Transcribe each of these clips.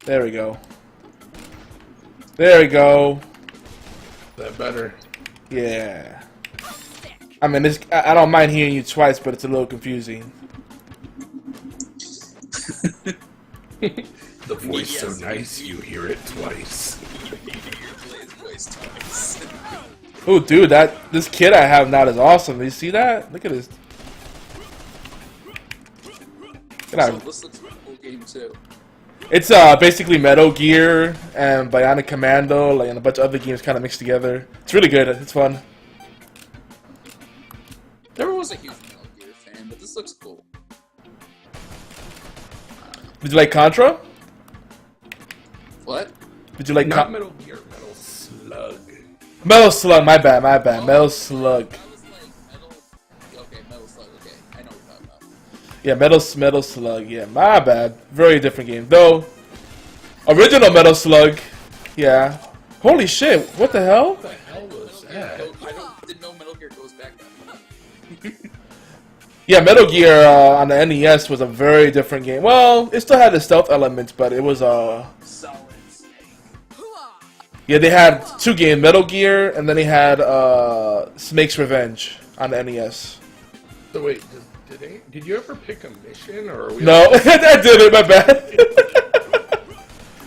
There we go. There we go. Is that better? Yeah. I mean, I don't mind hearing you twice, but it's a little confusing. The voice so nice, you hear it twice. Oh, dude, this kid I have now is awesome. You see that? Look at this. So this looks like a cool game too. It's basically Metal Gear and Bionic Commando, like, and a bunch of other games kind of mixed together. It's really good. It's fun. Never was a huge Metal Gear fan, but this looks cool. Did you like Contra? What? Did you like Not Metal Gear, Metal Slug. Metal Slug? My bad. Oh, Metal Slug. That was like Metal. Okay, Metal Slug. Okay, I know what you're talking about. Yeah, Metal Slug. Yeah, my bad. Very different game, though. Original Metal Slug. Yeah. Holy shit! What the hell? What the hell was that? I didn't know Metal Gear goes back that far. Yeah, Metal Gear on the NES was a very different game. Well, it still had the stealth elements, but it was Solid. yeah, they had two games, Metal Gear, and then they had Snake's Revenge on the NES. So wait, did you ever pick a mission, or are we No, I did it. My bad.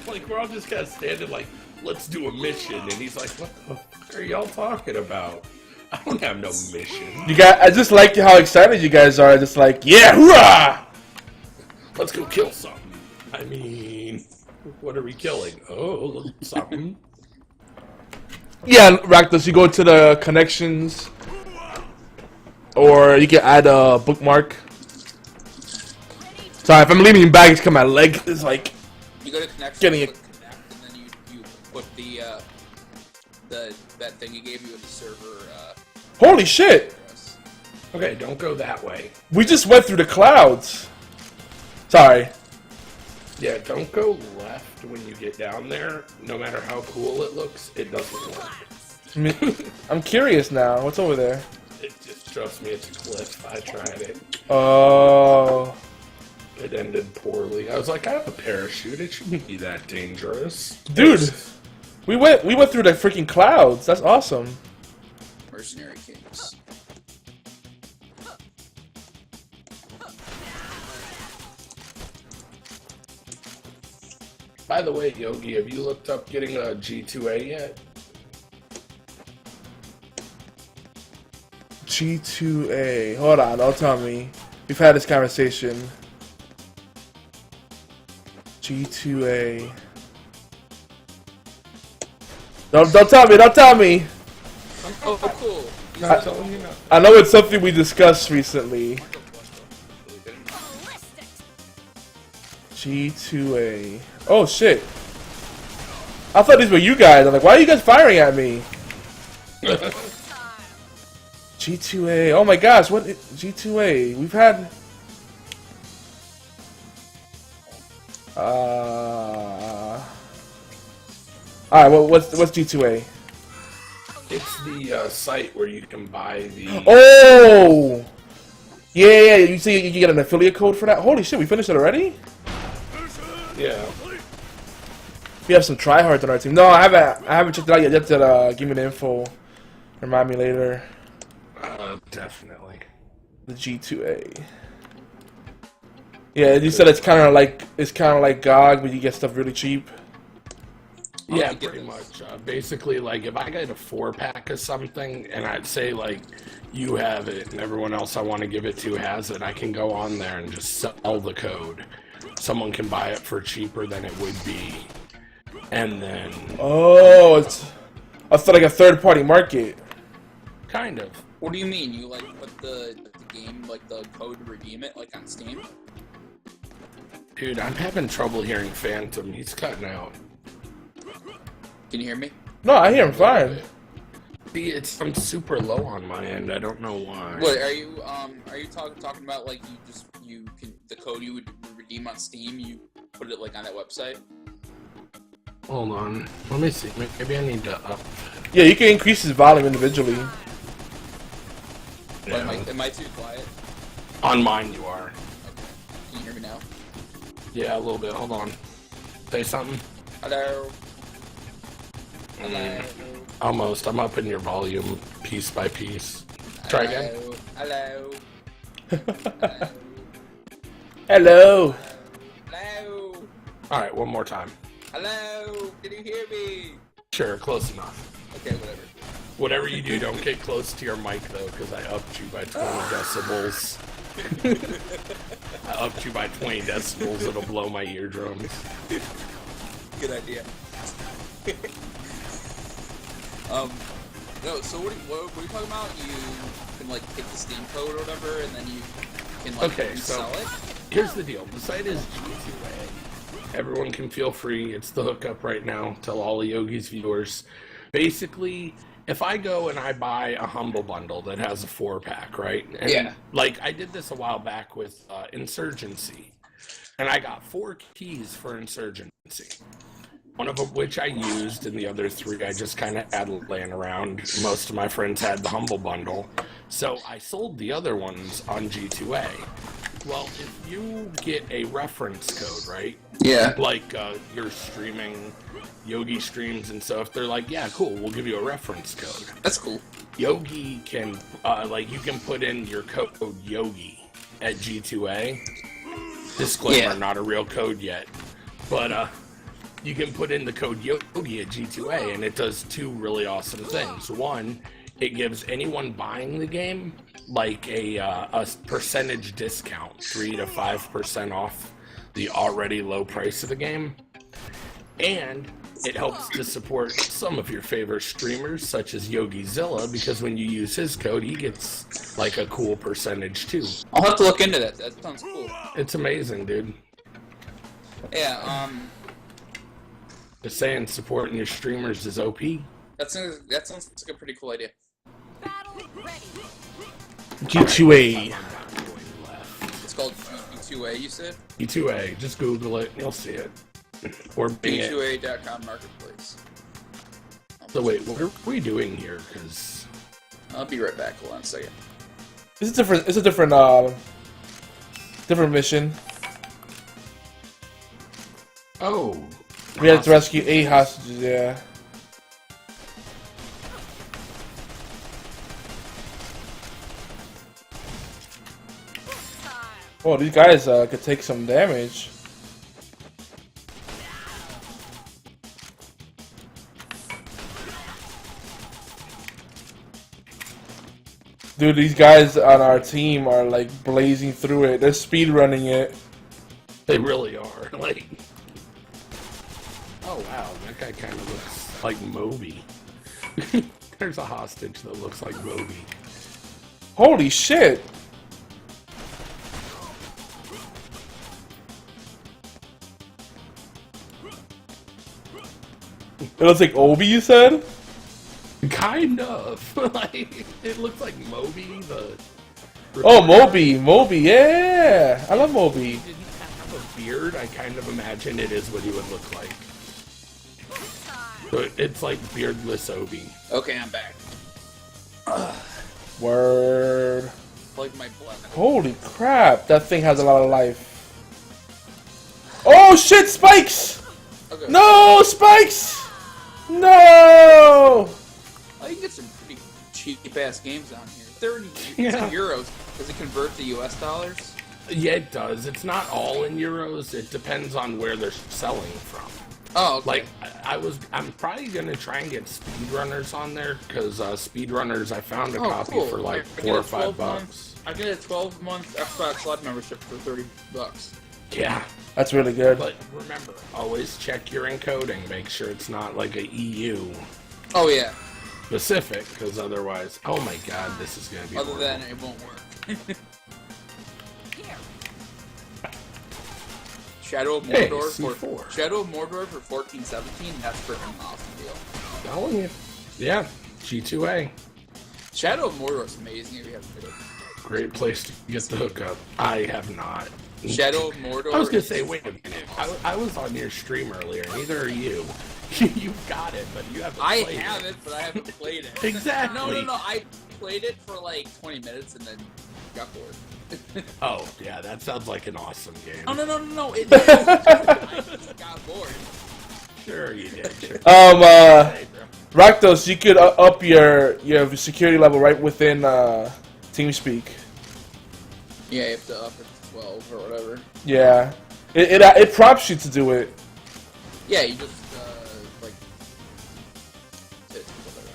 like we're all just kind of standing like, let's do a mission, and he's like, what the fuck are y'all talking about? I don't have no mission. You guys, I just like how excited you guys are. Just like, yeah, hoorah! Let's go kill something. I mean, what are we killing? Oh, something. Yeah, Rakdos, you go to the connections, or you can add a bookmark. Sorry, if I'm leaning back, it's because my leg is like You go to connection, getting it. connect, and then you put the that thing he gave you in the server. Holy shit! Address. Okay, don't go that way. We just went through the clouds. Sorry. Yeah, don't go left when you get down there. No matter how cool it looks, it doesn't work. I'm curious now. What's over there? It just, trust me, it's a cliff. I tried it. Oh. It ended poorly. I was like, I have a parachute. It shouldn't be that dangerous. Dude, we went through the freaking clouds. That's awesome. Mercenary Kings. By the way, Yogi, have you looked up getting a G2A yet? G2A. Hold on, don't tell me. We've had this conversation. G2A. Don't tell me. Oh, cool. I know it's something we discussed recently. G2A. Oh shit. I thought these were you guys. I'm like, why are you guys firing at me? G2A. Oh my gosh, what G2A? We've had Alright, well, what's G2A? It's the site where you can buy the... Oh! Yeah, you see you can get an affiliate code for that? Holy shit, we finished it already? Yeah. We have some tryhards on our team. No, I haven't checked it out yet. You have to give me the info. Remind me later. Definitely. The G2A. Yeah, you said it's kind of like GOG, but you get stuff really cheap. Yeah, pretty much. Basically, like, if I get a 4-pack of something, and I'd say, like, you have it, and everyone else I want to give it to has it, I can go on there and just sell the code. Someone can buy it for cheaper than it would be. And then... Oh, it's like a third-party market. Kind of. What do you mean? You, like, put the game, like, the code to redeem it, like, on Steam? Dude, I'm having trouble hearing Phantom. He's cutting out. Can you hear me? No, I hear him fine. See, I'm super low on my end. I don't know why. What are you talking about? Like the code you would redeem on Steam, you put it like on that website? Hold on. Let me see. Maybe I need to up. Yeah, you can increase his volume individually. Yeah. Am I too quiet? On mine, you are. Okay. Can you hear me now? Yeah, a little bit. Hold on. Say something. Hello. Hello. Almost. I'm upping your volume piece by piece. Try again. Hello. Hello. Hello. All right, one more time. Hello. Can you hear me? Sure, close enough. Okay, whatever. Whatever you do, don't get close to your mic though, because I upped you by 20 decibels. I upped you by 20 decibels. It'll blow my eardrums. Good idea. No, so what are you talking about? You can, like, take the Steam code or whatever, and then you can, like, resell it? Here's the deal. The site is G2A. Everyone can feel free. It's the hookup right now. Tell all of Yogi's viewers. Basically, if I go and I buy a Humble Bundle that has a 4-pack, right? And, yeah. Like, I did this a while back with Insurgency. And I got 4 keys for Insurgency. One of them which I used, and the other 3 I just kind of had laying around. Most of my friends had the Humble Bundle. So I sold the other ones on G2A. Well, if you get a reference code, right? Yeah. Like you're streaming Yogi streams, and so if they're like, yeah, cool, we'll give you a reference code. That's cool. Yogi can, you can put in your code Yogi at G2A. Disclaimer, not a real code yet. But, you can put in the code Yogi at G2A, and it does 2 really awesome things. One, it gives anyone buying the game like a percentage discount, 3 to 5% off the already low price of the game, and it helps to support some of your favorite streamers, such as Yogizilla, because when you use his code, he gets like a cool percentage too. I'll have to look into that. That sounds cool. It's amazing, dude. Yeah. Just saying, supporting your streamers is OP. That sounds like a pretty cool idea. G2A. It's called G2A, you said? G2A, just Google it, you'll see it. Or Bing it. G2A.com marketplace. So wait, what are we doing here? Because I'll be right back. Hold on a second. It's a different mission. oh, We had to rescue 8 hostages. Yeah. Oh, these guys could take some damage. Dude, these guys on our team are like blazing through it. They're speed running it. they really are. Like, oh wow, that guy kind of looks like Moby. There's a hostage that looks like Moby. Holy shit! It looks like Obi, you said? Kind of. Like, it looks like Moby, the... Oh, Moby, yeah! I love Moby. Did he have a beard? I kind of imagine it is what he would look like. So it's like beardless Obi. Okay, I'm back. Word. Like my blood. Holy crap, that thing has a lot of life. Oh shit, spikes! Okay. No, spikes! No! Oh, you can get some pretty cheap-ass games on here. 30 Yeah. euros. Does it convert to US dollars? Yeah, it does. It's not all in euros. It depends on where they're selling from. Oh, okay. Like, I'm probably gonna try and get speedrunners on there, because speedrunners, I found a copy cool. for like I $4 or get a $5. 12-month I get a 12-month Xbox Live membership for $30. Yeah, That's really good. but remember, always check your encoding. Make sure it's not like a EU Oh yeah. specific, because otherwise, oh my god, this is gonna be Other horrible. than it won't work. Shadow of Hey, Mordor C4. for Shadow of Mordor for $14.17. That's freaking awesome deal. Telling you. Yeah, G2A. Shadow of Mordor is amazing if you haven't played it. Great place to get the hookup. I have not. Shadow of Mordor. I was gonna is say, wait a minute. awesome. I was on your stream earlier. Neither are you. You've got it, but you haven't I played have it, but I haven't played it. Exactly. No. I played it for like 20 minutes and then got bored. Oh, yeah, that sounds like an awesome game. No. It I just got bored. Hey, bro. Rakdos, you could up your security level right within TeamSpeak. Yeah, you have to up it to 12 or whatever. Yeah, it prompts you to do it. Yeah, you just like whatever.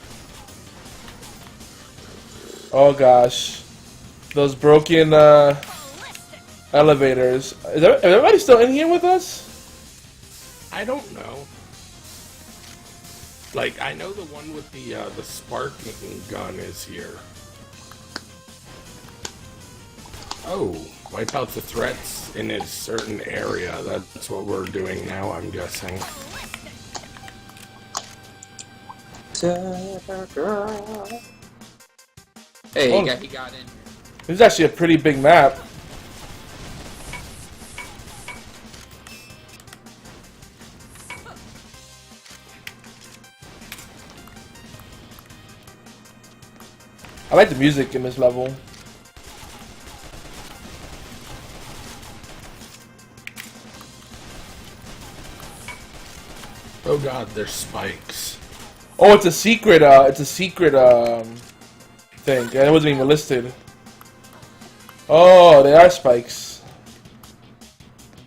Oh gosh, those broken elevators. Is everybody still in here with us? I don't know. Like, I know the one with the sparking gun is here. Oh, wipe out the threats in a certain area. That's what we're doing now, I'm guessing. Hey, Oh. he got in here. This is actually a pretty big map. I like the music in this level. Oh god, there's spikes. Oh, it's a secret. Thing. Yeah, it wasn't even listed. Oh, they are spikes.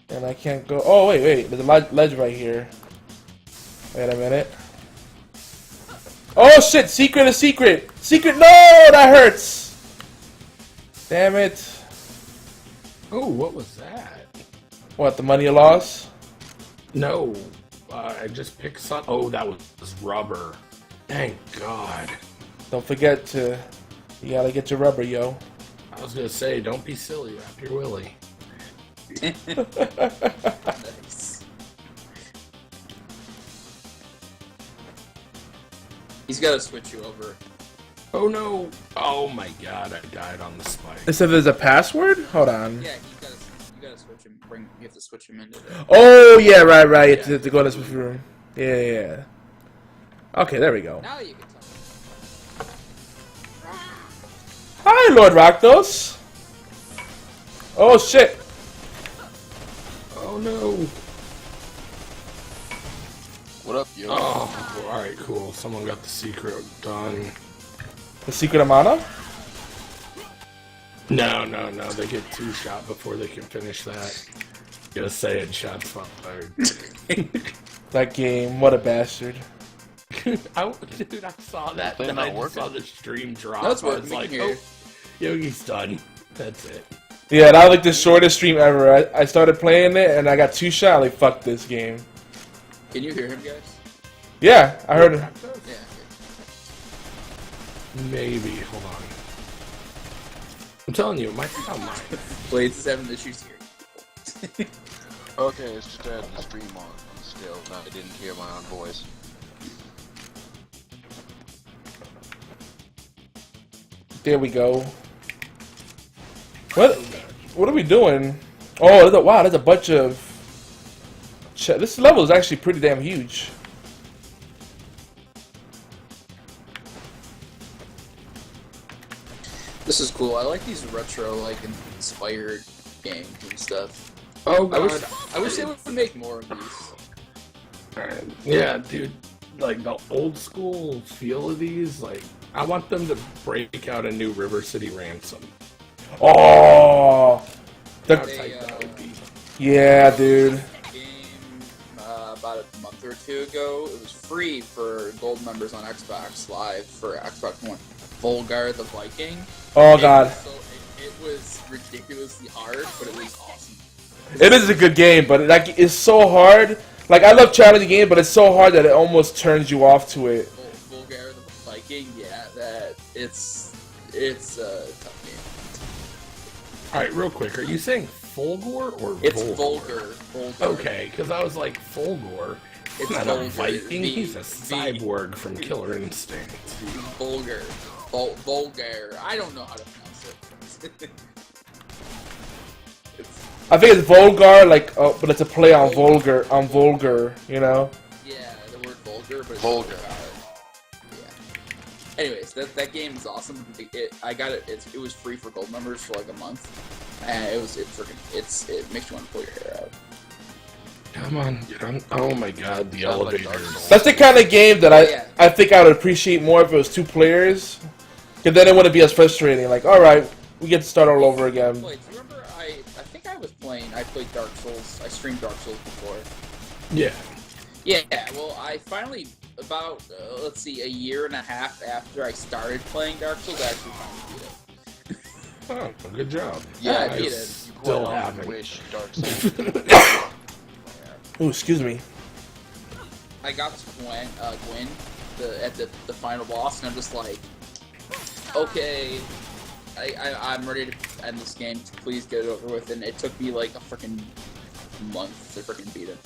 And I can't go. Oh, wait. There's a ledge right here. Wait a minute. Oh shit! Secret! Secret! No! That hurts! Damn it. Oh, what was that? What, the money you lost? No, I just picked some. Oh, that was rubber. Thank God. Don't forget to... You gotta get your rubber, yo. I was gonna say, don't be silly, wrap your willy. Nice. He's got to switch you over. Oh no! Oh my God, I died on the spike. It said there's a password? Hold on. Yeah, you gotta switch him. You have to switch him into the. Oh, yeah, right. You have to go in this room. Yeah. Okay, there we go. Now you can tell. Hi, Lord Rakdos. Oh, shit. Oh no! What up, yo? Oh, alright, cool. Someone got the secret done. The secret of mana? No, they get 2 shot before they can finish that. Gonna say it, shots fired. That game, what a bastard. Dude, I saw that. They're Then not I just saw working. the stream drop. No, it's I working. was We like, can hear oh, you. Yogi's done. That's it. Yeah, that was like the shortest stream ever. I started playing it and I got 2 shot. Like, fuck this game. Can you hear him, guys? Yeah, I heard it. Yeah. Maybe. Hold on. I'm telling you, it might be on mine. Blades is having issues here. Okay, it's just I had the stream on still. No, I didn't hear my own voice. There we go. What are we doing? Oh, wow, there's a bunch of... This level is actually pretty damn huge. This is cool. I like these retro, like, inspired games and stuff. Oh I god. wish they would make more of these. Yeah, dude. Like the old school feel of these, like I want them to break out a new River City Ransom. Oh! How They, tight that would be. Yeah, dude. Game about a month or 2 ago. It was free for gold members on Xbox Live for Xbox One. Volgar the Viking. Oh, God. It was ridiculously hard, but it was awesome. It is a good game, but like it's so hard. Like, I love challenging games, but it's so hard that it almost turns you off to it. Volgar the Viking, yeah, it's a tough game. Alright, real quick, are you saying Fulgor or It's Volgar? Volgar. Okay, because I was like, Fulgor? It's Not a Volgar. Viking, he's a cyborg from Killer Instinct. Volgar. Volgar. I don't know how to pronounce it. I think it's Volgar, like, but it's a play on vulgar, you know? Yeah, the word vulgar, but it's Vulgar. Yeah. Anyways, that game is awesome. I got it. It was free for gold members for like a month, and it makes you want to pull your hair out. Come on, get on. Oh my god, the Sounds like elevators. Dark Souls. That's the kind of game that Yeah. I think I would appreciate more if it was 2 players. Because then it wouldn't be as frustrating. Like, alright, we get to start all over again. Wait, do you remember I think I played Dark Souls. I streamed Dark Souls before. Yeah. Yeah, well, I finally, about, let's see, a year and a half after I started playing Dark Souls, I actually finally beat it. Oh, good job. Yeah, I beat it. Still Quite often haven't. wish Dark Souls. Ooh, excuse me. I got to Gwen, at the final boss, and I'm just like, okay, I'm ready to end this game. Please get it over with. And it took me like a freaking month to freaking beat it.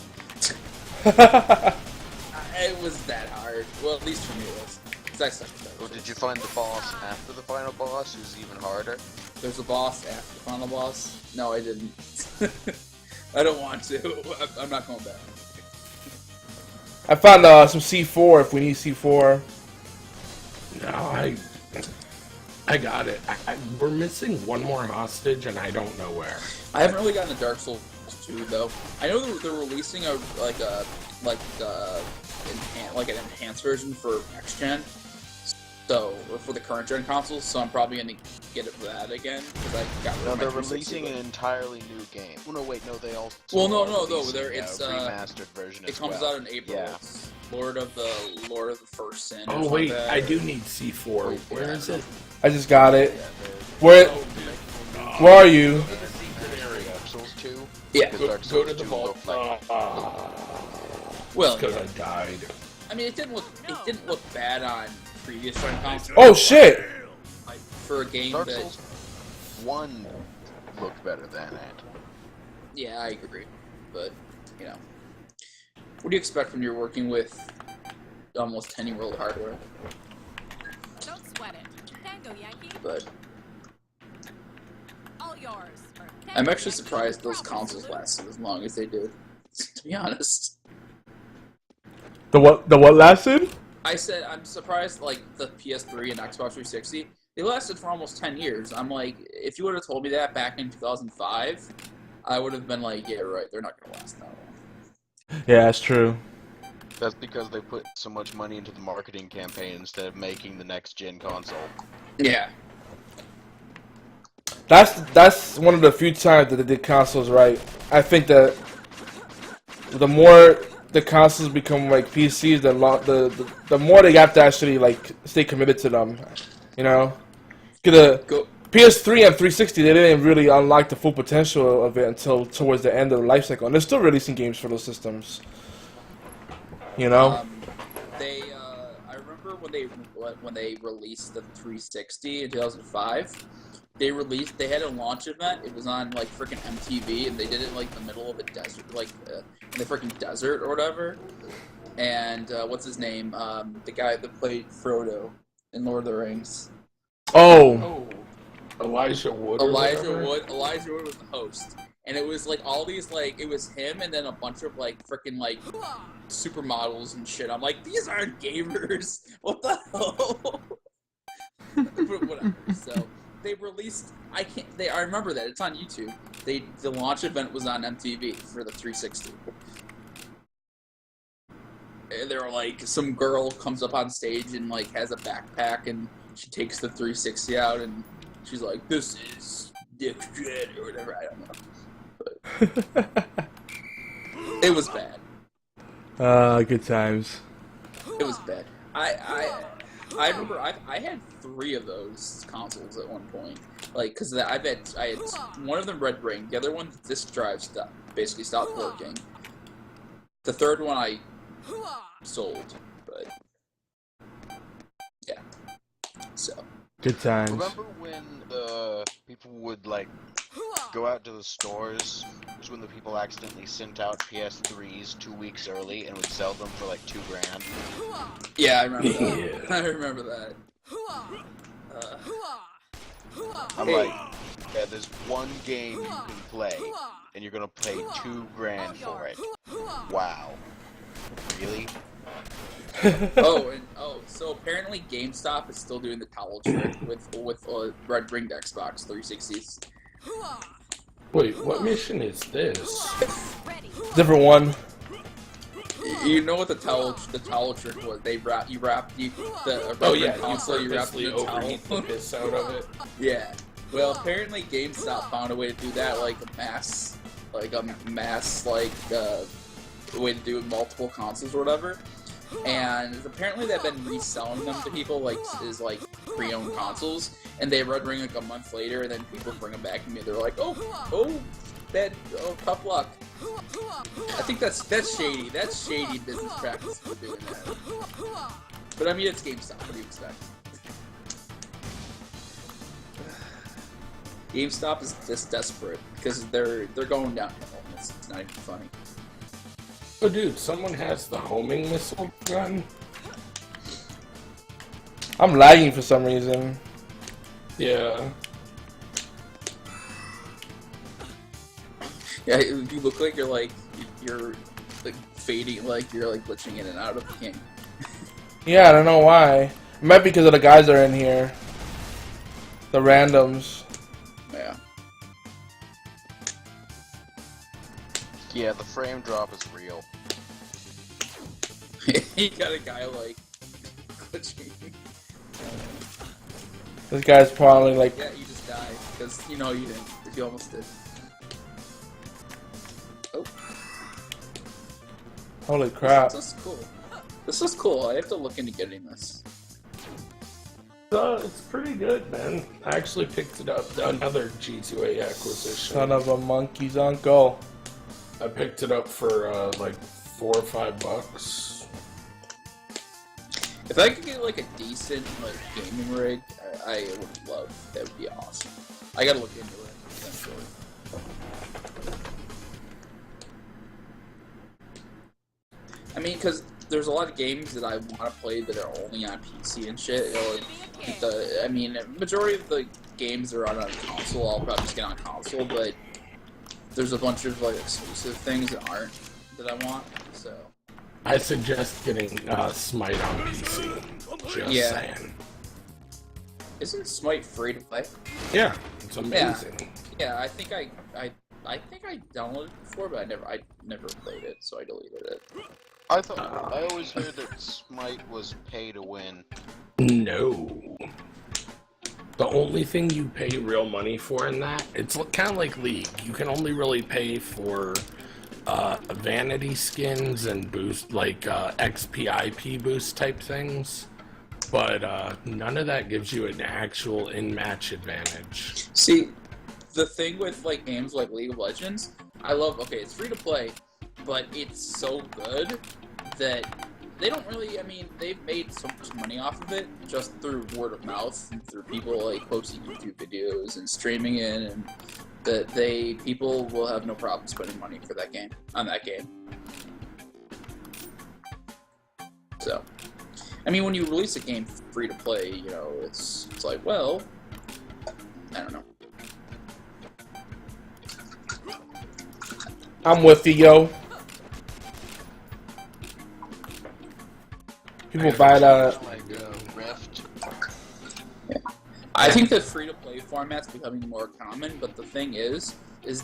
It was that hard. Well, at least for me it was. 'Cause I suck at Dark Well, Souls. did you find the boss after the final boss, who's even harder? There's a boss after the final boss. No, I didn't. I don't want to. I'm not going back. I found some C4 if we need C4. No, I got it. We're missing one more hostage, and I don't know where. I haven't really gotten to Dark Souls 2 though. I know they're releasing an enhanced version for next gen. So for the current gen consoles, so I'm probably gonna get it for that again because I got rid No, of my they're 360, releasing an entirely new game. Oh, no, wait, no, they also. Well, no, are releasing it's a remastered version. It as comes well. out in April. Yeah. It's Lord of the First Sin. or Oh something wait, like that. I do need C4. Where is it? I just got it. Yeah, Where Oh, dude. where are you? the secret area. Dark Souls 2. Yeah. Because Go, Dark go Souls to the 2 vault. looked like Well, because I died. I mean, it didn't look bad on previous gen consoles. Oh shit! Like, for a game Dark that, Souls 1 looked better than it. yeah, I agree. But you know, what do you expect when you're working with almost 10-year-old hardware? Don't sweat it. Tango, Yankee. But All yours. I'm actually surprised those consoles lasted as long as they did. To be honest, The what lasted? I said I'm surprised. Like the PS3 and Xbox 360, they lasted for almost 10 years. I'm like, if you would have told me that back in 2005, I would have been like, yeah, right. They're not gonna last that long. Yeah, that's true. That's because they put so much money into the marketing campaign instead of making the next gen console. Yeah. That's one of the few times that they did consoles right. I think that the more the consoles become like PCs, the more they have to actually like stay committed to them. You know, because Go. PS3 and 360 they didn't really unlock the full potential of it until towards the end of the life cycle, and they're still releasing games for those systems. You know. I remember when they released the 360 in 2005. They had a launch event. It was on like freaking MTV, and they did it in, like the middle of a desert, like in the freaking desert or whatever. And what's his name? The guy that played Frodo in Lord of the Rings. Oh. Oh, Elijah Wood. or Elijah whatever. Wood. Elijah Wood was the host, and it was like all these like it was him and then a bunch of like freaking like supermodels and shit. I'm like, these aren't gamers. What the hell? But whatever. So. They released. I remember that. It's on YouTube. The launch event was on MTV for the 360. And they were like, some girl comes up on stage and like has a backpack and she takes the 360 out and she's like, "This is next gen" or whatever. I don't know. But it was bad. Good times. It was bad. I remember I had 3 of those consoles at one point. Like, cause I had one of them red ring, the other one the disk drive basically stopped working. The third one I sold, but yeah. So Good times. Remember when the people would like go out to the stores? It was when the people accidentally sent out PS3s 2 weeks early and would sell them for like $2,000. yeah, I remember that. Yeah. I remember that. I'm Hey. like, yeah, there's one game you can play, and you're gonna pay $2,000 for it. Wow. Really? So apparently GameStop is still doing the towel trick with red ringed Xbox 360s. Wait, what mission is this? Ready. Different one. You know what the towel trick was? You wrap the Oh yeah, console. You wrap purposely the overheat the towel. piss out of it. Yeah. Well, apparently GameStop found a way to do that, like a mass way to do it with multiple consoles or whatever. And apparently they've been reselling them to people as pre-owned consoles, and they ring like a month later, and then people bring them back to me. They're like, oh, tough luck. I think that's shady. That's shady business practice for doing that. But I mean, it's GameStop. What do you expect? GameStop is just desperate because they're going downhill. It's not even funny. Oh, dude, someone has the homing missile gun. I'm lagging for some reason. Yeah. Yeah, you look like you're fading, like you're glitching in and out of the game. Yeah, I don't know why. It might be because of the guys that are in here. The randoms. Yeah. Yeah, the frame drop is real. You got a guy glitching. This guy's probably like. Yeah, you just died because you didn't. If you almost did. Oh. Holy crap. This is cool. This is cool. I have to look into getting this. It's pretty good, man. I actually picked it up. Another G2A acquisition. Son of a monkey's uncle. I picked it up for like $4 or $5. If I could get a decent gaming rig, I would love. That would be awesome. I gotta look into it eventually. I mean, because there's a lot of games that I want to play that are only on PC and shit. Majority of the games that are on console, I'll probably just get on console, but there's a bunch of exclusive things that aren't that I want. So I suggest getting Smite on PC. Just saying. Isn't Smite free to play? Yeah, it's amazing. Yeah, I think I downloaded it before, but I never played it, so I deleted it. I always heard that Smite was pay to win. No. The only thing you pay real money for in that, it's kind of like League. You can only really pay for vanity skins and boost, XP, IP boost type things. But none of that gives you an actual in-match advantage. See, the thing with games like League of Legends, I love. Okay, it's free to play, but it's so good that they don't really. I mean, they've made so much money off of it just through word of mouth and through people posting YouTube videos and streaming it, and that people will have no problem spending money for that game on that game. So. I mean, when you release a game free to play, it's like, well, I don't know. I'm with you, yo. People buy that. Rift. Yeah. I think the free to play format's becoming more common, but the thing is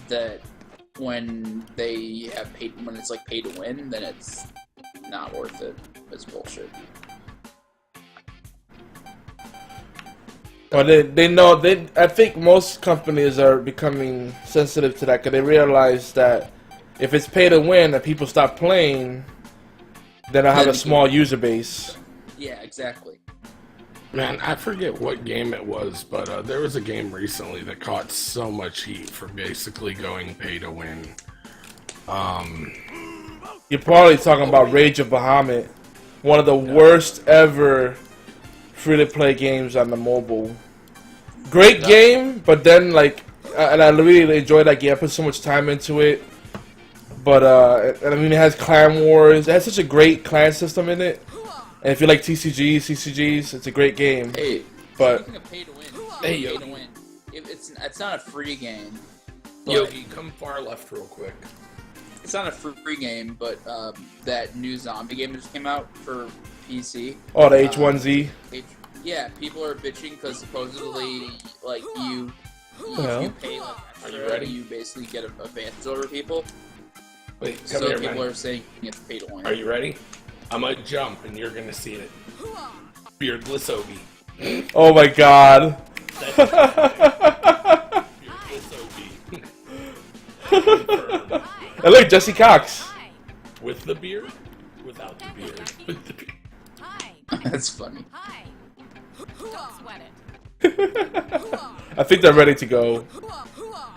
that when it's pay to win, then it's not worth it. It's bullshit. Well, they know. I think most companies are becoming sensitive to that because they realize that if it's pay to win and people stop playing, then I have a small user base. Yeah, exactly. Man, I forget what game it was, but there was a game recently that caught so much heat for basically going pay to win. You're probably talking about Rage of Bahamut, one of the worst ever free-to-play games on the mobile. Great game, but then and I really enjoyed that game. I put so much time into it. But and I mean, it has clan wars. It has such a great clan system in it. And if you like CCGs, it's a great game. Hey, but speaking of pay to win, hey, pay to win. It's not a free game. Yogi, come far left real quick. It's not a free game, but that new zombie game that just came out for PC. Oh, the H1Z. Yeah, people are bitching because supposedly, if you pay Are you extra, ready? you basically get a advantage over people. Wait, come So here, people man. are saying it's pay to win. Are you ready? I'm gonna jump and you're gonna see it. Beardless Obi. Oh my god. Beardless Obi. Hey, look, Jesse Cox. Hi. With the beard? Without the beard. With the beard. Hi. That's funny. Hi. Don't sweat it. I think they're ready to go.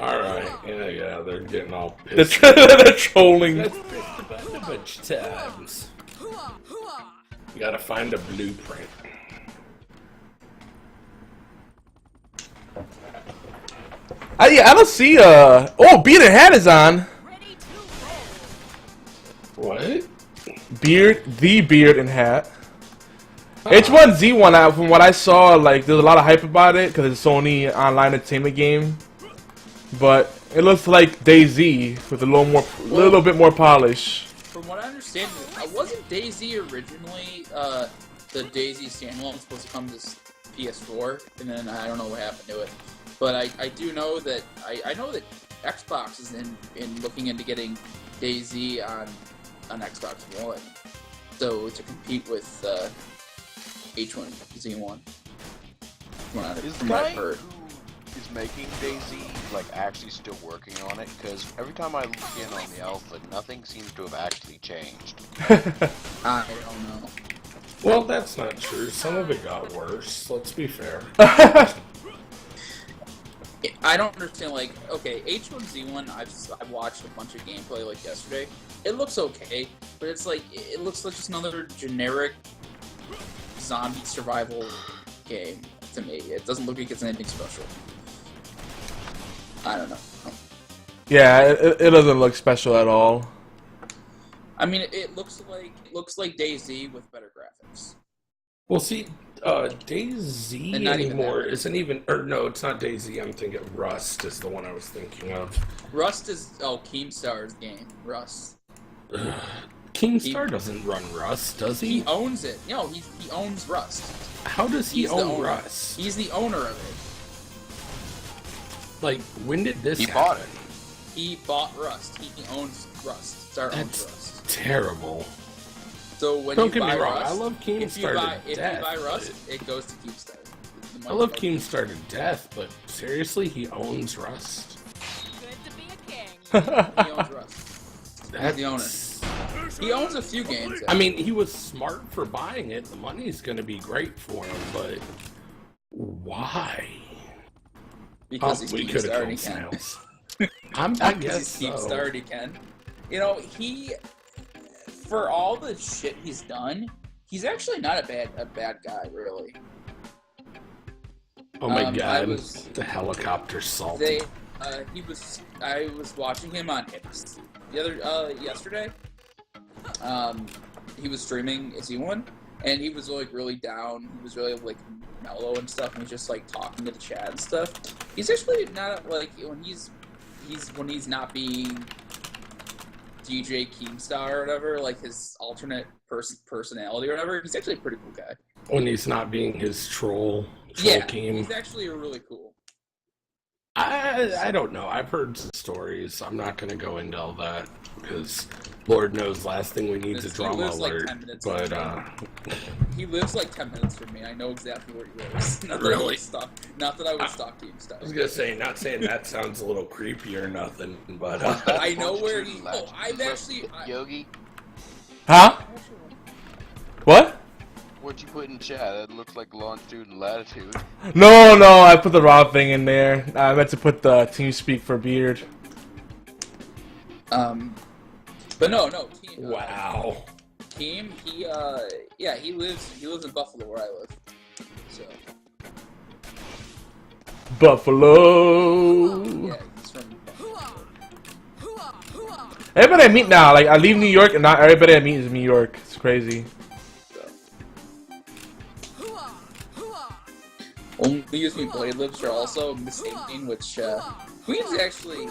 Alright, yeah, they're getting all They're, pissed. they're trolling. That's pressed the button a bunch of times. You gotta find a blueprint. I don't see oh, Beard and Hat is on. Ready to roll. What? The Beard and Hat. H1Z1, from what I saw, like there's a lot of hype about it because it's a Sony online entertainment game. But it looks like DayZ with a little bit more polish. From what I understand, wasn't DayZ originally the DayZ standalone supposed to come to PS4, and then I don't know what happened to it. But I do know that I know that Xbox is in looking into getting DayZ on Xbox One, so to compete with H1Z1. Is the From what guy I've heard. who is making DayZ like actually still working on it? Because every time I look in on the alpha, nothing seems to have actually changed. I don't know. Well, that's not true. Some of it got worse. Let's be fair. I don't understand, like, okay, H1Z1, I've watched a bunch of gameplay, like, yesterday. It looks okay, but it's like, it looks like just another generic zombie survival game to me. It doesn't look like it's anything special. I don't know. Yeah, it doesn't look special at all. I mean, it looks like DayZ with better graphics. Well, see, DayZ And not even anymore that. isn't even, or no, it's not DayZ. I'm thinking Rust is the one I was thinking of. Rust is, Keemstar's game. Rust. Keemstar doesn't run Rust, does He he? owns it. No, he owns Rust. How does he He's the own owner. Rust? He's the owner of Like, when did this He happen? bought it. it. He bought Rust. He owns Rust. Star owns That's Rust. terrible. So when Don't you get me buy wrong, Rust, I love if you Keemstar buy to death. Rust, but- it goes to Keemstar. I love Keemstar to death, but seriously, he owns Rust? Good to be a king. He owns Rust. That's the owner. He owns a few games. I mean, he was smart for buying it. The money's going to be great for him, but why? because he's we could Keemstar have and he killed can. snails. I Because guess he's Keemstar so. and he can. You know, for all the shit he's done, he's actually not a bad guy, really. Oh my I god, was- the helicopter salty. I was watching him on Hicks yesterday. He was streaming Z1, and he was like really down. He was really like mellow and stuff, and he's just like talking to the chat and stuff. He's actually not like when he's not being DJ Keemstar or whatever, like his alternate personality or whatever. He's actually a pretty cool guy. When he's not being his troll Yeah, Keem. he's actually really cool. I don't know. I've heard some stories. I'm not going to go into all that because Lord knows last thing we need is a He drama lives, like, alert. 10 minutes But He lives like 10 minutes from me. I know exactly where he lives. Not that Really? I would stalk. Not that I would stalk Keemstar. I was gonna say, not saying that sounds a little creepy or nothing, but I know where he. Oh, I've actually. Yogi, Huh? What? what'd you put in chat? It looks like longitude and latitude. No, I put the raw thing in there. I meant to put the TeamSpeak for Beard. But no. Keem, wow. Keem, he lives in Buffalo where I live. So Buffalo. yeah, he's from Buffalo. Everybody I meet now, like I leave New York and not everybody I meet is New York. It's crazy. Only use me blade lips are also mistaken, which Queen's actually.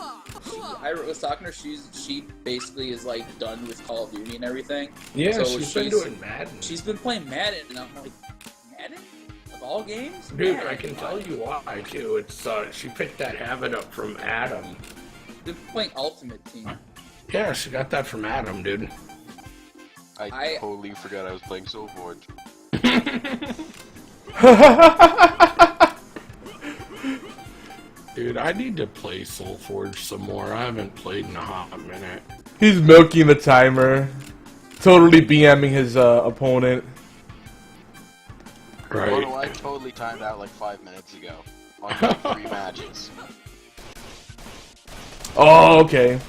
I was talking to her. She basically is like done with Call of Duty and everything. Yeah, So she's been doing Madden. She's been playing Madden, and I'm like, Madden of all games. Dude, Madden? I can tell you why too. It's she picked that habit up from Adam. Been playing Ultimate Team. Yeah, she got that from Adam, dude. I totally forgot I was playing Soulforge. Dude, I need to play Soulforge some more. I haven't played in a hot minute. He's milking the timer. Totally BMing his opponent. Right. Oh no, I totally timed out like 5 minutes ago. On like 3 matches. Oh, okay.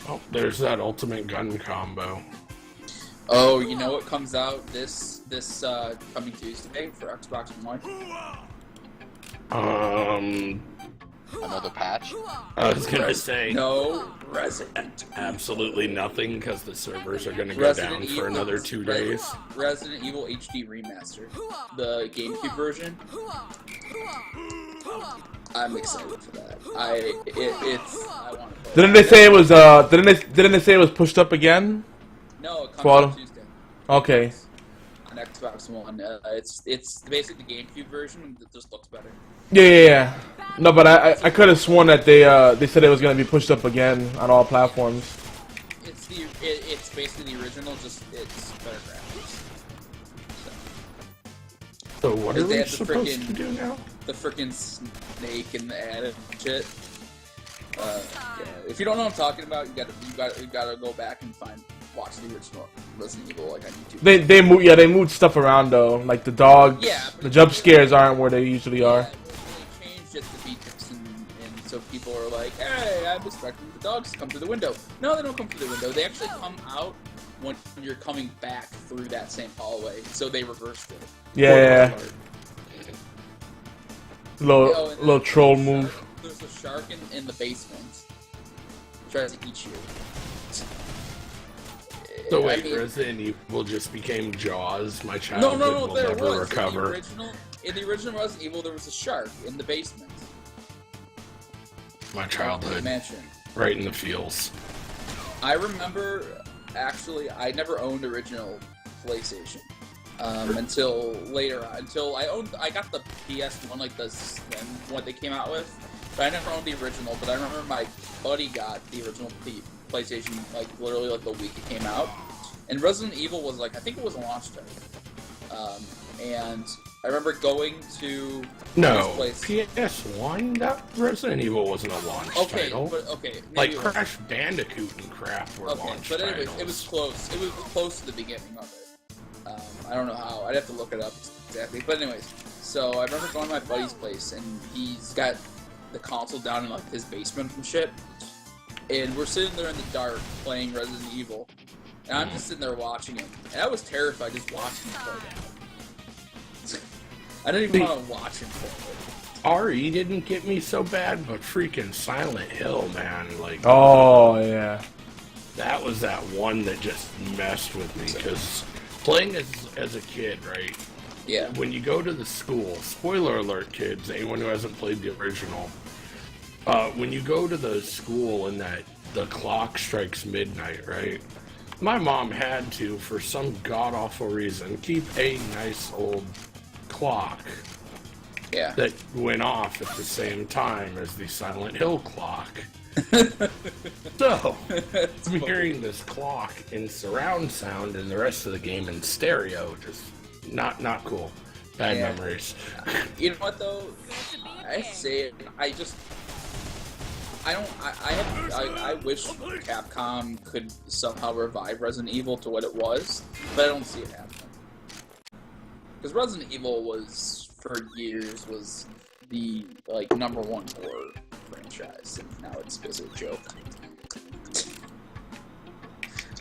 Oh, there's that ultimate gun combo. Oh, you know what comes out this coming Tuesday for Xbox One? Another patch? I was gonna say No, Resident. absolutely nothing because the servers are gonna go down for another 2 days. Resident Evil HD Remaster, the GameCube version. I'm excited for that. I want to play. Didn't they say it was didn't they say it was pushed up again? No, it comes Well, out Tuesday Okay. on Xbox One. It's basically the GameCube version. It just looks better. Yeah. No, but I could have sworn that they said it was gonna be pushed up again on all platforms. It's basically the original, just it's better graphics. So what are They we have the supposed frickin' to do now? The freaking snake and the ad and shit. Yeah. If you don't know what I'm talking about, you gotta go back and watch the original Resident Evil like on YouTube. They moved stuff around though, like the dogs. Yeah, The jump scares aren't where they usually are. They changed it to be and so people are like, hey, I'm expecting the dogs to come through the window. No, they don't come through the window. They actually come out when you're coming back through that same hallway. So they reversed it. Yeah. Oh, and Little troll move. There's a shark in the basement. It tries to eat you. So wait, I mean, Resident Evil just became Jaws. My childhood no, will there never was. recover. In the original Resident Evil, there was a shark in the basement. My The childhood, mansion. right in the feels. I remember, actually, I never owned original PlayStation. Until later, I got the PS1, like the Slim, what they came out with, but I never owned the original. But I remember my buddy got the original PlayStation, like literally like the week it came out, and Resident Evil was like, I think it was a launch title, and I remember going to No, this place. PS1. That Resident Evil wasn't a launch title. Okay, Like maybe it was. Crash Bandicoot and crap were Okay, launch but anyways, titles. it was close. It was close to the beginning of it. I don't know how. I'd have to look it up exactly. But anyways, so I remember going to my buddy's place, and he's got the console down in like his basement and shit. And we're sitting there in the dark playing Resident Evil, and I'm just sitting there watching him. And I was terrified just watching him play that. I didn't even want to watch him play it. RE didn't get me so bad, but freaking Silent Hill, man, like Oh yeah. that was that one that just messed with me because playing as a kid, right? Yeah. When you go to the school, spoiler alert, kids, anyone who hasn't played the original, when you go to the school and the clock strikes midnight, right? My mom had to, for some god-awful reason, keep a nice old clock Yeah. that went off at the same time as the Silent Hill clock. So, I'm hearing this clock in surround sound and the rest of the game in stereo. Just not cool. Bad Yeah. memories. You know what though? I say it. I wish Capcom could somehow revive Resident Evil to what it was, but I don't see it happening. Because Resident Evil was, for years, was the like #1 horror franchise, and now it's basically a joke.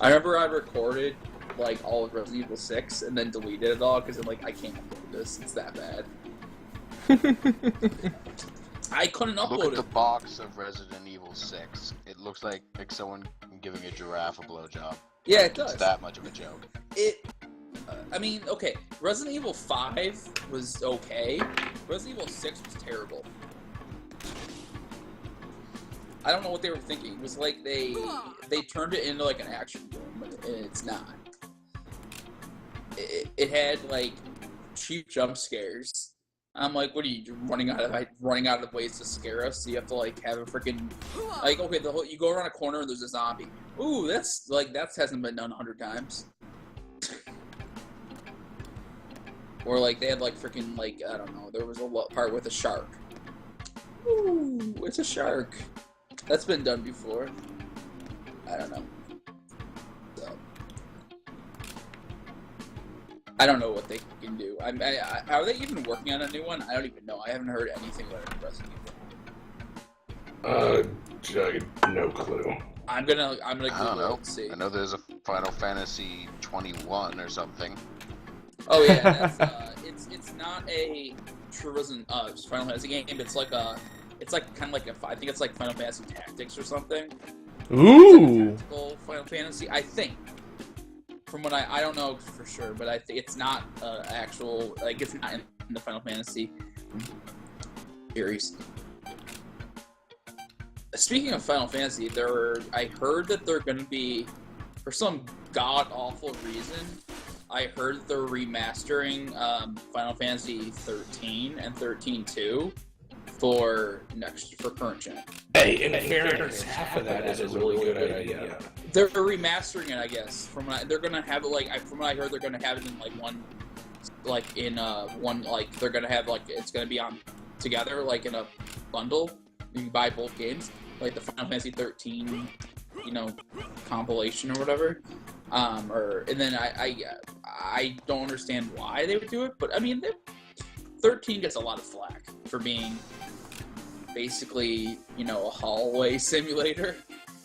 I remember I recorded like all of Resident Evil 6 and then deleted it all because I'm like, I can't upload this. It's that bad. I couldn't Look upload at the it. box of Resident Evil 6. It looks like someone giving a giraffe a blowjob. Yeah, it It's does. that much of a joke. I mean, okay, Resident Evil 5 was okay. Resident Evil 6 was terrible. I don't know what they were thinking. It was like they turned it into like an action game, but it's not. It had like cheap jump scares, I'm like, what are you running out of ways to scare us? So you have to like have a freaking like okay, you go around a corner and there's a zombie. Ooh, that hasn't been done 100 times. Or like they had like freaking like I don't know, there was a part with a shark. Ooh, it's a shark. That's been done before. I don't know. So I don't know what they can do. Are they even working on a new one? I don't even know. I haven't heard anything about Resident Evil. No clue. I'm gonna I don't Google know. it and see. I know there's a Final Fantasy 21 or something. Oh yeah, that's it's not a true Final Fantasy game. It's like kind of like I think it's like Final Fantasy Tactics or something. Ooh. It's like a tactical Final Fantasy, I think. From what I don't know for sure, but I think it's not actual like it's not in the Final Fantasy series. Speaking of Final Fantasy, I heard that they're going to be, for some god-awful reason, I heard that they're remastering Final Fantasy 13 and 13-2 for current gen. Hey, in fairness, half of that is a really good idea. They're remastering it, I guess. They're going to have it like from what I heard, they're going to have it in like one, they're going to have like it's going to be on together like in a bundle. You can buy both games, like the Final Fantasy 13, compilation or whatever. And then I don't understand why they would do it, but I mean, 13 gets a lot of flack for being basically, a hallway simulator.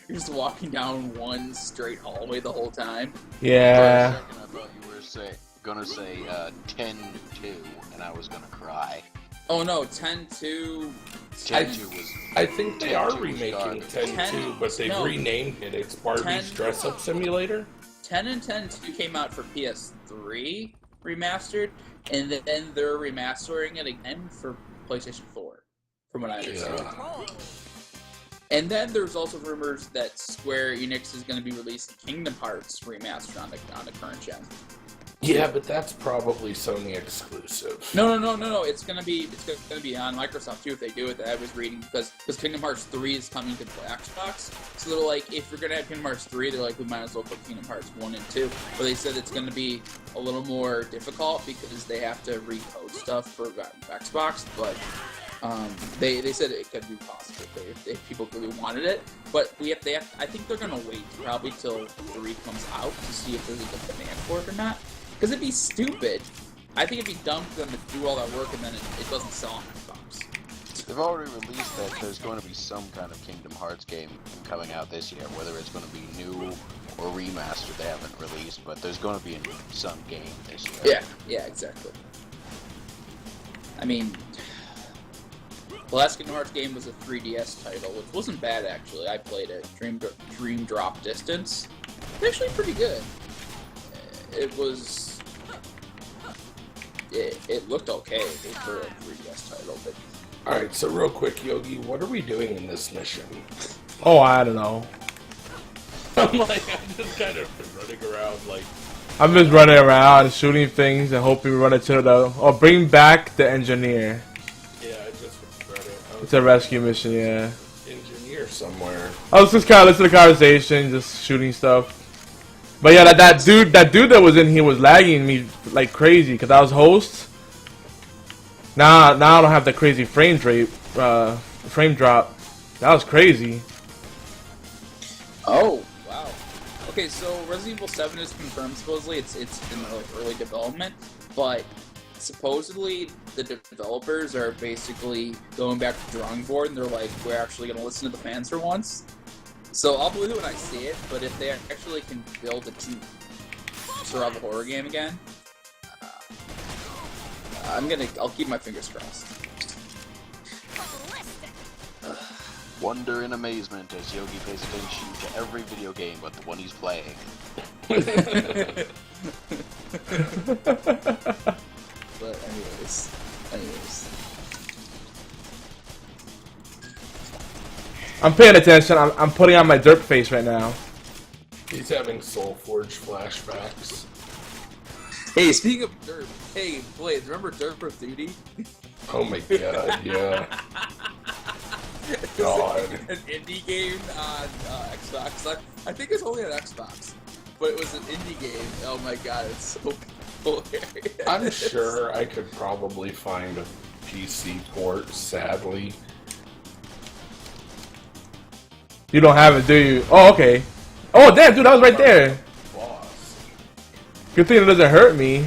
You're just walking down one straight hallway the whole time. Yeah. For a second, I thought you were gonna say 10-2, and I was gonna cry. Oh no, 10-2. 10-2 was. I think they are 10-2 was remaking garbage. 10-2, but they've renamed it. It's Barbie's 10 dress-up simulator. 10 and 10-2 came out for PS3 remastered, and then they're remastering it again for PlayStation 4, from what I understand. Yeah. And then there's also rumors that Square Enix is going to be releasing Kingdom Hearts remastered on the current gen. Yeah, but that's probably Sony exclusive. No. It's gonna be on Microsoft too if they do it. That I was reading because Kingdom Hearts 3 is coming to Xbox. So they're like, if you're gonna have Kingdom Hearts 3, they're like, we might as well put Kingdom Hearts 1 and 2. But they said it's gonna be a little more difficult because they have to recode stuff for Xbox. But they said it could be possible if people really wanted it. But I think they're gonna wait probably till 3 comes out to see if there's a good demand for it or not. Because it'd be stupid. I think it'd be dumb for them to do all that work and then it doesn't sell on Xbox. They've already released that there's going to be some kind of Kingdom Hearts game coming out this year. Whether it's going to be new or remastered, they haven't released, but there's going to be some game this year. Yeah, exactly. I mean, the last Kingdom Hearts game was a 3DS title, which wasn't bad actually. I played it. Dream Drop Distance. It's actually pretty good. It looked okay for a 3DS title, but... Alright, so real quick, Yogi, what are we doing in this mission? Oh, I don't know. I'm just kind of running around, I'm just running around, shooting things, and hoping we run into bring back the engineer. Yeah, I just read it. It's a rescue mission, yeah. Engineer somewhere. I was just kind of listening to the conversation, just shooting stuff. But yeah, that dude that was in here was lagging me like crazy because I was host. Now I don't have the crazy frame drop. That was crazy. Oh wow. Okay, so Resident Evil 7 is confirmed. Supposedly, it's in early development, but supposedly the developers are basically going back to the drawing board, and they're like, we're actually going to listen to the fans for once. So I'll believe it when I see it, but if they actually can build a true survival horror game again, I'll keep my fingers crossed. Wonder and amazement as Yogi pays attention to every video game but the one he's playing. But anyways. I'm paying attention. I'm putting on my derp face right now. He's having Soulforge flashbacks. Hey, speaking of derp, hey, Blaze, remember Derp of Duty? Oh my god, yeah. God. An indie game on Xbox. I think it's only on Xbox, but it was an indie game. Oh my god, it's so hilarious. I'm sure I could probably find a PC port, sadly. You don't have it, do you? Oh, okay. Oh, damn, dude, that was right there. Boss. Good thing it doesn't hurt me.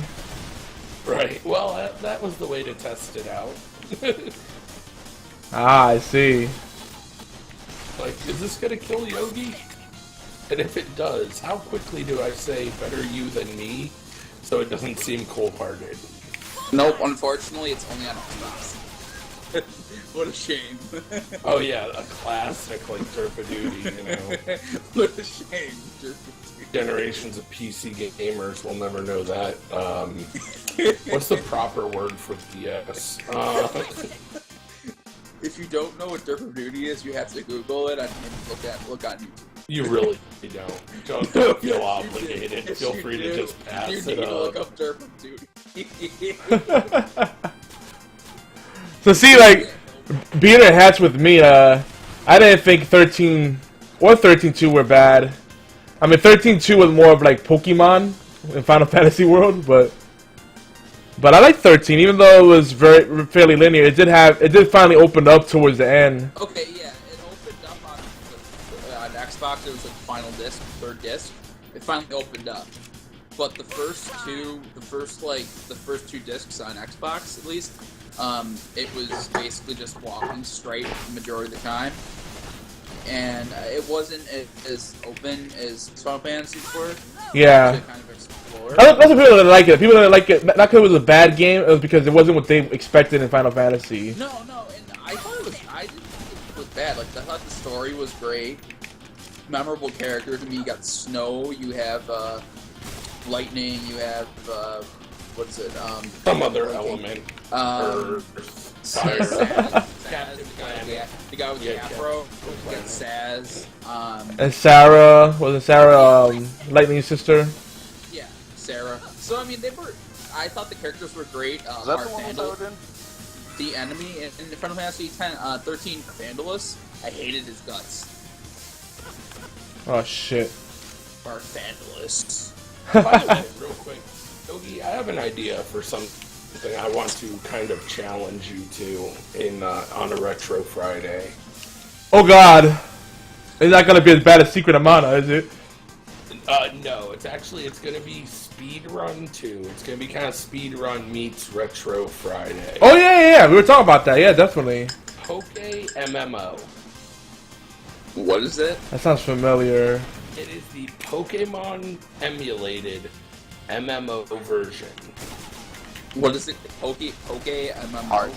Right, well, that was the way to test it out. Ah, I see. Like, is this gonna kill Yogi? And if it does, how quickly do I say better you than me so it doesn't seem cold-hearted? Nope, unfortunately, it's only on Xbox. What a shame. Oh yeah, a classic like Turf of Duty, you know. What a shame. Generations of PC gamers will never know that. What's the proper word for PS? If you don't know what Turf of Duty is, you have to Google it and look on YouTube. You really don't feel obligated. Yes, Feel you free do. to just pass You it need to look up. up Turf of Duty. So see, like, being a hatch with me, I didn't think 13 or 13-2 were bad. I mean, 13-2 was more of like Pokemon in Final Fantasy world, but I like 13, even though it was fairly linear. It did finally open up towards the end. Okay, yeah, it opened up on Xbox. It was like final disc, third disc. It finally opened up, but the first two discs on Xbox, at least, it was basically just walking straight the majority of the time, and it wasn't as open as Final Fantasy were. Yeah. To kind of explore. That's the people that like it. People that like it, not because it was a bad game, it was because it wasn't what they expected in Final Fantasy. No, and I didn't think it was bad. Like, I thought the story was great. Memorable characters. I mean, you got Snow, you have Lightning, you have what's it? Some other element. Or fire. The guy with the afro. You got Saz. And Sarah, wasn't Sarah Lightning's sister? Yeah, Sarah. So I mean, I thought the characters were great. Is that the one with Odin? The enemy in Final Fantasy 13, Vandalus. I hated his guts. Oh shit. Vandalus. By the way, real quick, Yogi, I have an idea for something I want to kind of challenge you to on a Retro Friday. Oh god. It's not gonna be as bad as Secret of Mana, is it? No, it's gonna be Speedrun 2. It's gonna be kind of Speedrun meets Retro Friday. Oh yeah. We were talking about that. Yeah, definitely. Poke MMO. What is it? That sounds familiar. It is the Pokemon emulated MMO version. What is it? Poke MMO.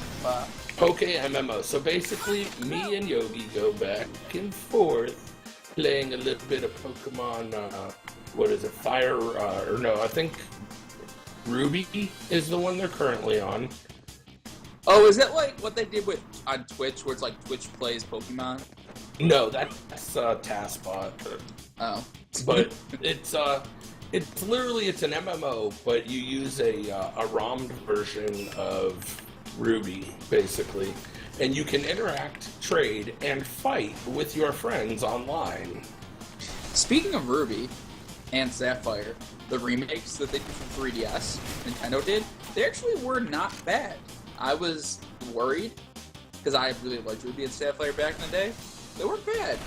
Poke MMO. So basically, me and Yogi go back and forth playing a little bit of Pokemon. What is it? Fire? Or no? I think Ruby is the one they're currently on. Oh, is it like what they did on Twitch, where it's like Twitch plays Pokemon? No, that's TaskBot. Oh, But it's literally an MMO, but you use a ROM'd version of Ruby, basically, and you can interact, trade, and fight with your friends online. speaking of Ruby and Sapphire, the remakes that they did for 3DS, Nintendo did, they actually were not bad. I was worried because I really liked Ruby and Sapphire back in the day. They weren't bad.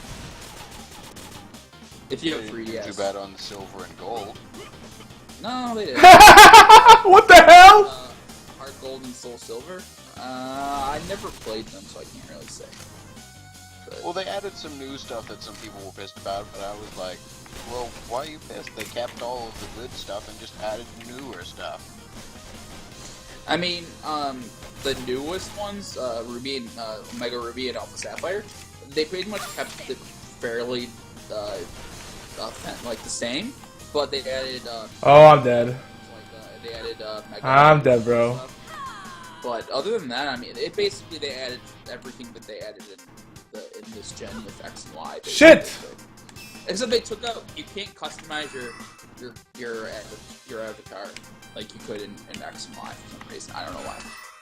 If you have They 3DS. didn't do bad on the silver and gold. No, they didn't. What the hell? Heart Gold and Soul Silver. I never played them, so I can't really say. But, Well, they added some new stuff that some people were pissed about, but I was like, well, why are you pissed? They kept all of the good stuff and just added newer stuff. I mean, the newest ones, Ruby and Omega Ruby and Alpha Sapphire, they pretty much kept it fairly like the same, but they added. Oh, I'm dead. They added. Mega I'm Ruby dead, and bro. stuff. But other than that, I mean, they added everything that they added in this gen with X and Y. basically. Shit! Except they took out. You can't customize your avatar like you could in X and Y for some reason. I don't know why.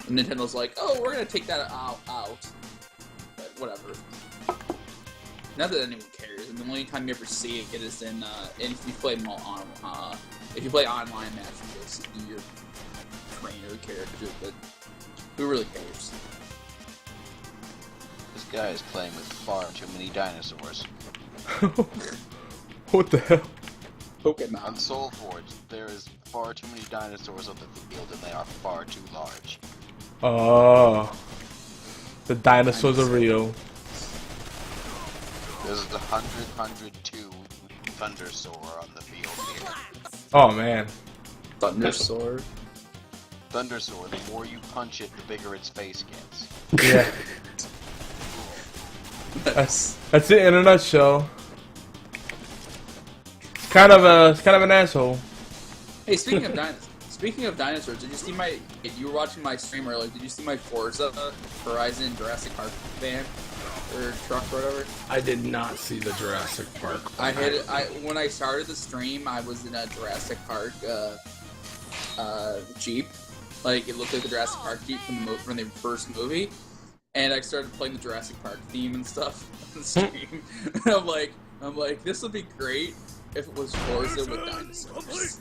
And Nintendo's like, oh, we're gonna take that out. But whatever. Not that anyone cares. And the only time you ever see it is in if you play if you play online matches, you'll see your trainer character. But who really cares? This guy is playing with far too many dinosaurs. What the hell? On Pokemon. Soulforge, there is far too many dinosaurs on the field, and they are far too large. Oh, the dinosaurs are real. There's 102 Thundersaur on the field here. Oh man. Thundersaur. Thundersaur, the more you punch it, the bigger its face gets. Yeah. That's it in a nutshell. It's kind of an asshole. Hey, speaking of dinosaurs, did you see my? If you were watching my stream earlier, did you see my Forza Horizon Jurassic Park van or truck or whatever? I did not see the Jurassic Park. When I started the stream, I was in a Jurassic Park Jeep. Like it looked like the Jurassic Park Jeep from the first movie, and I started playing the Jurassic Park theme and stuff on the stream. And I'm like, this would be great if it was Forza with dinosaurs.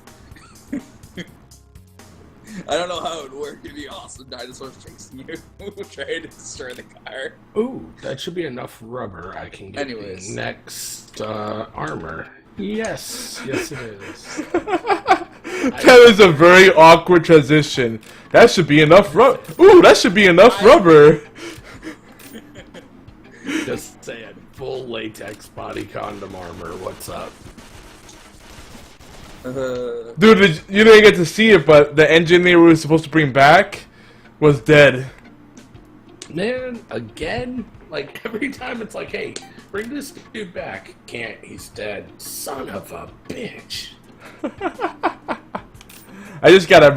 I don't know how it would work. It'd be awesome. Dinosaurs chasing you, trying to destroy the car. Ooh, that should be enough rubber. I can get Anyways. the next armor. Yes, yes it is. That is a very awkward transition. That should be enough rubber. Ooh, that should be enough rubber. Just saying, full latex body condom armor. What's up? Dude, you didn't get to see it, but the engineer we were supposed to bring back was dead. Man, again? Like, every time it's like, hey, bring this dude back. Can't, he's dead. Son of a bitch. I just got a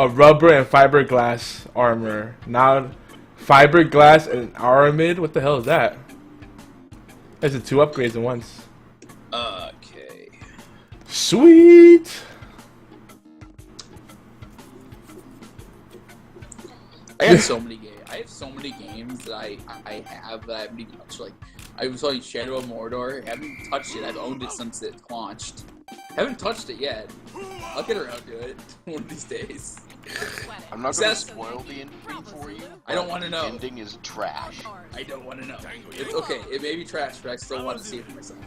rubber and fiberglass armor. Now, fiberglass and aramid? What the hell is that? That's the 2 upgrades at once. Okay. Sweet! I have so many games. I have so many games that I have that I haven't even touched. Like, I was playing Shadow of Mordor. I haven't touched it. I've owned it since it launched. Haven't touched it yet. I'll get around to it one of these days. I'm not going to spoil the ending for you. I don't want to know. The ending is trash. I don't want to know. It's okay. It may be trash, but I still want to see it for myself.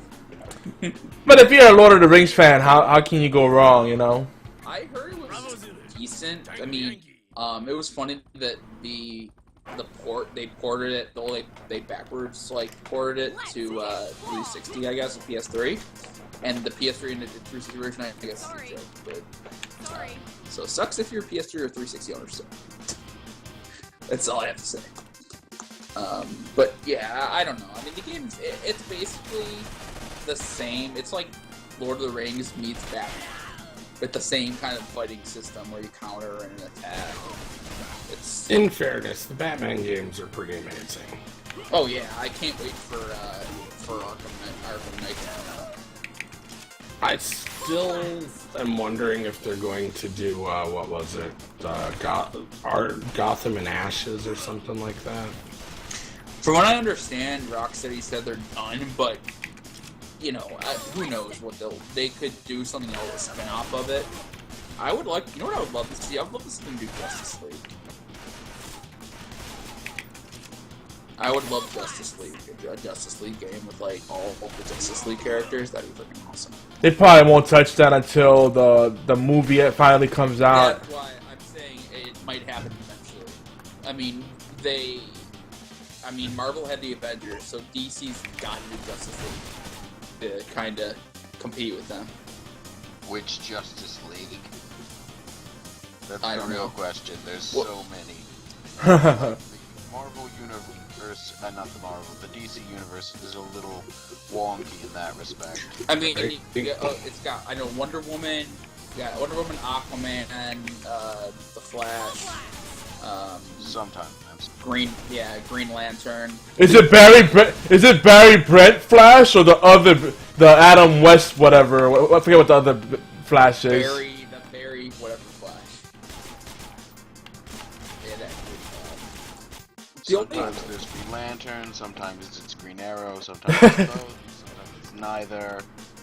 But if you're a Lord of the Rings fan, how can you go wrong, you know? I heard it was decent. I mean, it was funny that the they ported it, they backwards ported it to 360, I guess, and PS3, and the PS3 and the 360 version, I guess, is a joke. But, so it sucks if you're a PS3 or 360 owner. So that's all I have to say. But yeah, I don't know. I mean, the game's it's basically the same. It's like Lord of the Rings meets Batman, with the same kind of fighting system where you counter and attack. It's In fairness, the Batman games are pretty amazing. oh yeah, I can't wait for Arkham Knight to come out. I still am wondering if they're going to do, what was it? Gotham in Ashes or something like that. From what I understand, Rocksteady said they're done, but you know, who knows what they could do something else, a spin-off of it. I would like, you know what I would love to see? I would love to see them do Justice League. I would love Justice League, a Justice League game with like all of the Justice League characters. That'd be freaking awesome. They probably won't touch that until the movie finally comes out. That's why I'm saying it might happen eventually. I mean, Marvel had the Avengers, so DC's got to do Justice League to kind of compete with them. Which Justice League? That's I the don't real know. question. There's What- so many. The Marvel universe, not the Marvel, the DC universe is a little wonky in that respect. I mean, it's got, I know, Wonder Woman, Aquaman, and The Flash, Sometimes. Green Lantern. Is it Barry Brent Flash or the Adam West whatever? I forget what the other Flash is. Barry, whatever Flash. Sometimes there's Green Lantern, sometimes it's Green Arrow, sometimes it's both, sometimes it's neither.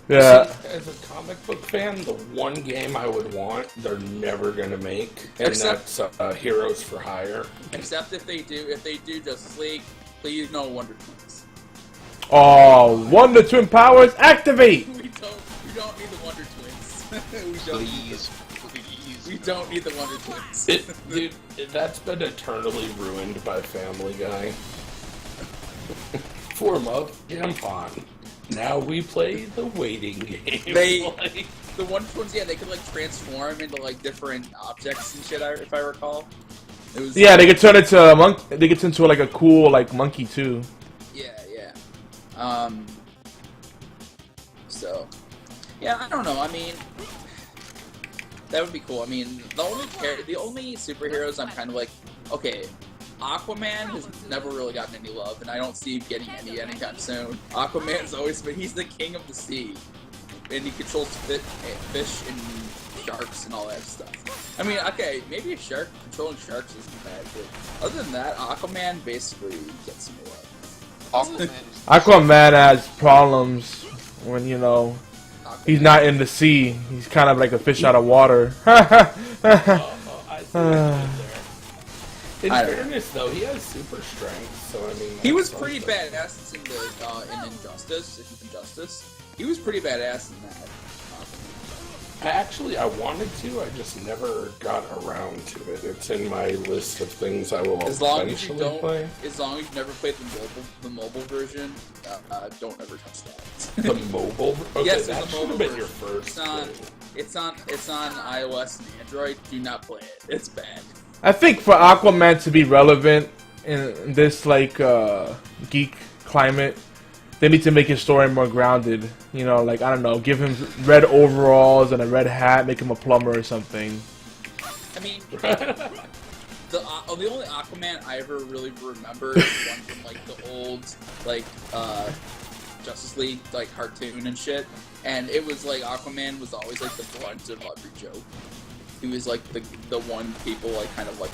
Yeah. See, as a comic book fan, the one game I would want, they're never gonna make, and that's Heroes for Hire. Except if they do Justice League, please no Wonder Twins. Oh, Wonder Twin powers activate! We don't need the Wonder Twins. Please. We don't need the Wonder Twins. Dude, that's been eternally ruined by Family Guy. Form of Jampon. Now we play the waiting game. The Wonder Twins, yeah, they could like transform into like different objects and shit. If I recall, it was. Yeah, they could turn into a monkey. They get into like a cool like monkey too. Yeah. So, yeah, I don't know. I mean, that would be cool. I mean, the only superheroes I'm kind of like, okay, Aquaman has never really gotten any love, and I don't see him getting any anytime soon. Aquaman's always been, he's the king of the sea, and he controls fish and sharks and all that stuff. I mean, okay, maybe a shark, controlling sharks isn't bad, but other than that, Aquaman basically gets me love. Aquaman has problems when, you know, he's not in the sea. He's kind of like a fish out of water. I see what you did there. In fairness, though, he has super strength, so I mean... He was pretty badass in Injustice. He was pretty badass in that. I wanted to, I just never got around to it. It's in my list of things I will eventually play. As long as you've never played the mobile version, don't ever touch that. The mobile? Okay, yes, that should have been your first. It's on iOS and Android. Do not play it. It's bad. I think for Aquaman to be relevant in this like geek climate, they need to make his story more grounded. You know, like, I don't know, give him red overalls and a red hat, make him a plumber or something. I mean, the only Aquaman I ever really remember is one from like the old like Justice League like cartoon and shit, and it was like Aquaman was always like the brunt of every joke. He was like the one people like kind of like.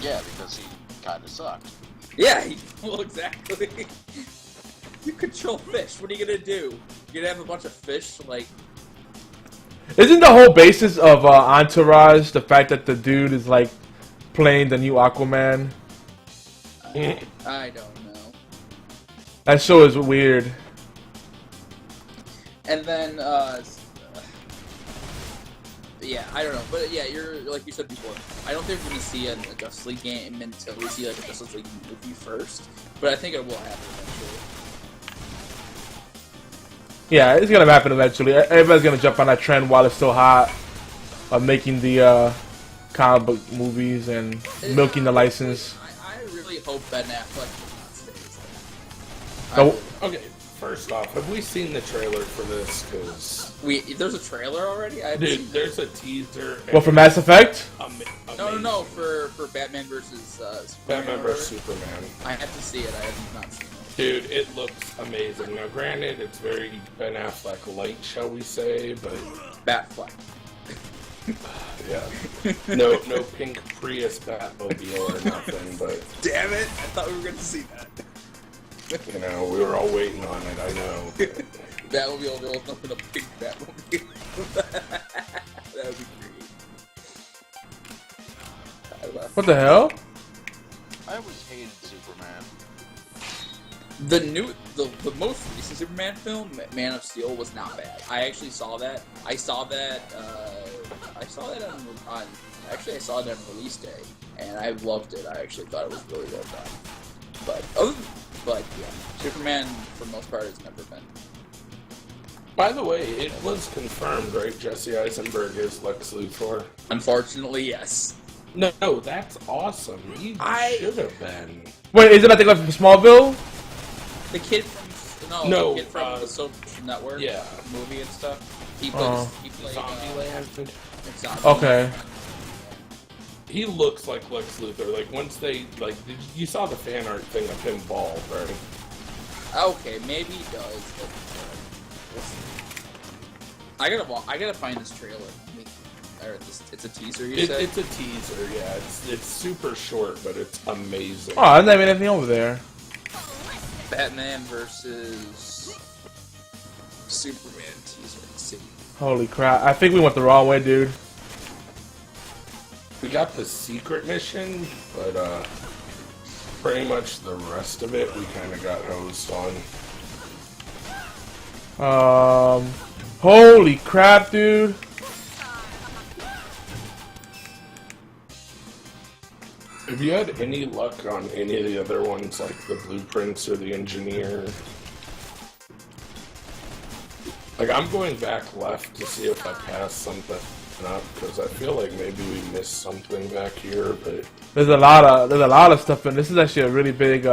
Yeah, because he kind of sucked. Yeah, well, exactly. You control fish. What are you gonna do? You're gonna have a bunch of fish, like... Isn't the whole basis of Entourage the fact that the dude is, like, playing the new Aquaman? I don't know. That show is weird. And then, yeah, I don't know. But yeah, you're like you said before. I don't think we're gonna see a Justice League game until we see like a Justice League movie first. But I think it will happen eventually. Yeah, it's gonna happen eventually. Everybody's gonna jump on that trend while it's still hot of making the comic book movies and milking the license. I really hope Ben Affleck will not stay. Okay, first off, have we seen the trailer for this? Because there's a trailer already. Dude, there's a teaser. What, for Mass Effect? No, for Batman versus Superman. Batman versus Superman. I have to see it. I have not seen it. Dude, it looks amazing. Now, granted, it's very Ben Affleck light, shall we say, but Batfleck. Yeah. No pink Prius Batmobile or nothing, but damn it! I thought we were gonna see that. You know, we were all waiting on it. I know. Batmobile, there was nothing a pink Batmobile. That would be great. What the hell? I always hated Superman. The most recent Superman film, Man of Steel, was not bad. I actually saw that. I saw that on actually I saw it on release day, and I loved it. I actually thought it was really well done. But yeah, Superman for the most part has never been. By the way, it was confirmed, right? Jesse Eisenberg is Lex Luthor. Unfortunately, yes. No, that's awesome. He should have been. Wait, is it I think like from Smallville? The kid from the kid from the Social Network movie and stuff. He played Zombieland. Okay. He looks like Lex Luthor. Like once they you saw the fan art thing of him bald, right? Okay, maybe he does. But I gotta find this trailer. Or it's a teaser, you said? It's a teaser, yeah. It's super short, but it's amazing. Oh, I didn't have anything over there. Batman versus Superman teaser. Let's see. Holy crap! I think we went the wrong way, dude. We got the secret mission, but pretty much the rest of it we kind of got hosed on. Holy crap, dude. Have you had any luck on any of the other ones, like the blueprints or the engineer? Like, I'm going back left to see if I passed something up, because I feel like maybe we missed something back here, but... There's a lot of stuff, and this is actually a really big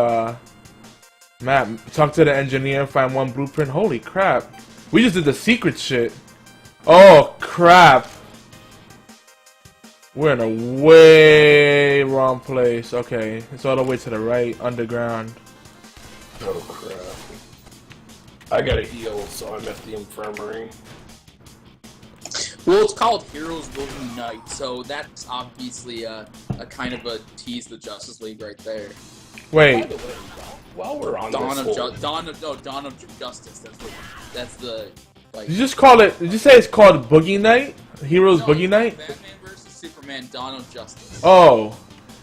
map. Talk to the engineer, find one blueprint. Holy crap! We just did the secret shit. Oh crap! We're in a way wrong place. Okay, it's all the way to the right, underground. Oh crap. I gotta heal, so I'm at the infirmary. Well, it's called Heroes Will Unite, so that's obviously a kind of a tease the Justice League right there. Wait. By the way, while we're on Dawn this of Justice. That's the like. Did you just call it? Did you say it's called Boogie Night? Heroes No, Boogie Night? Batman vs Superman: Dawn of Justice. Oh.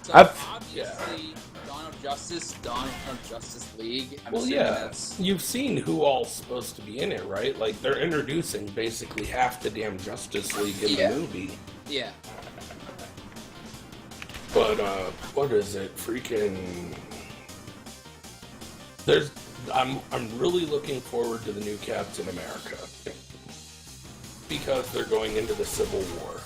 So I've- obviously, Dawn of Justice, Dawn of Justice League. I'm Well, assuming yeah, that's- you've seen who all's supposed to be in it, right? Like, they're introducing basically half the damn Justice League in Yeah. the movie. Yeah. But, what is it? Freaking... I'm really looking forward to the new Captain America. Because they're going into the Civil War.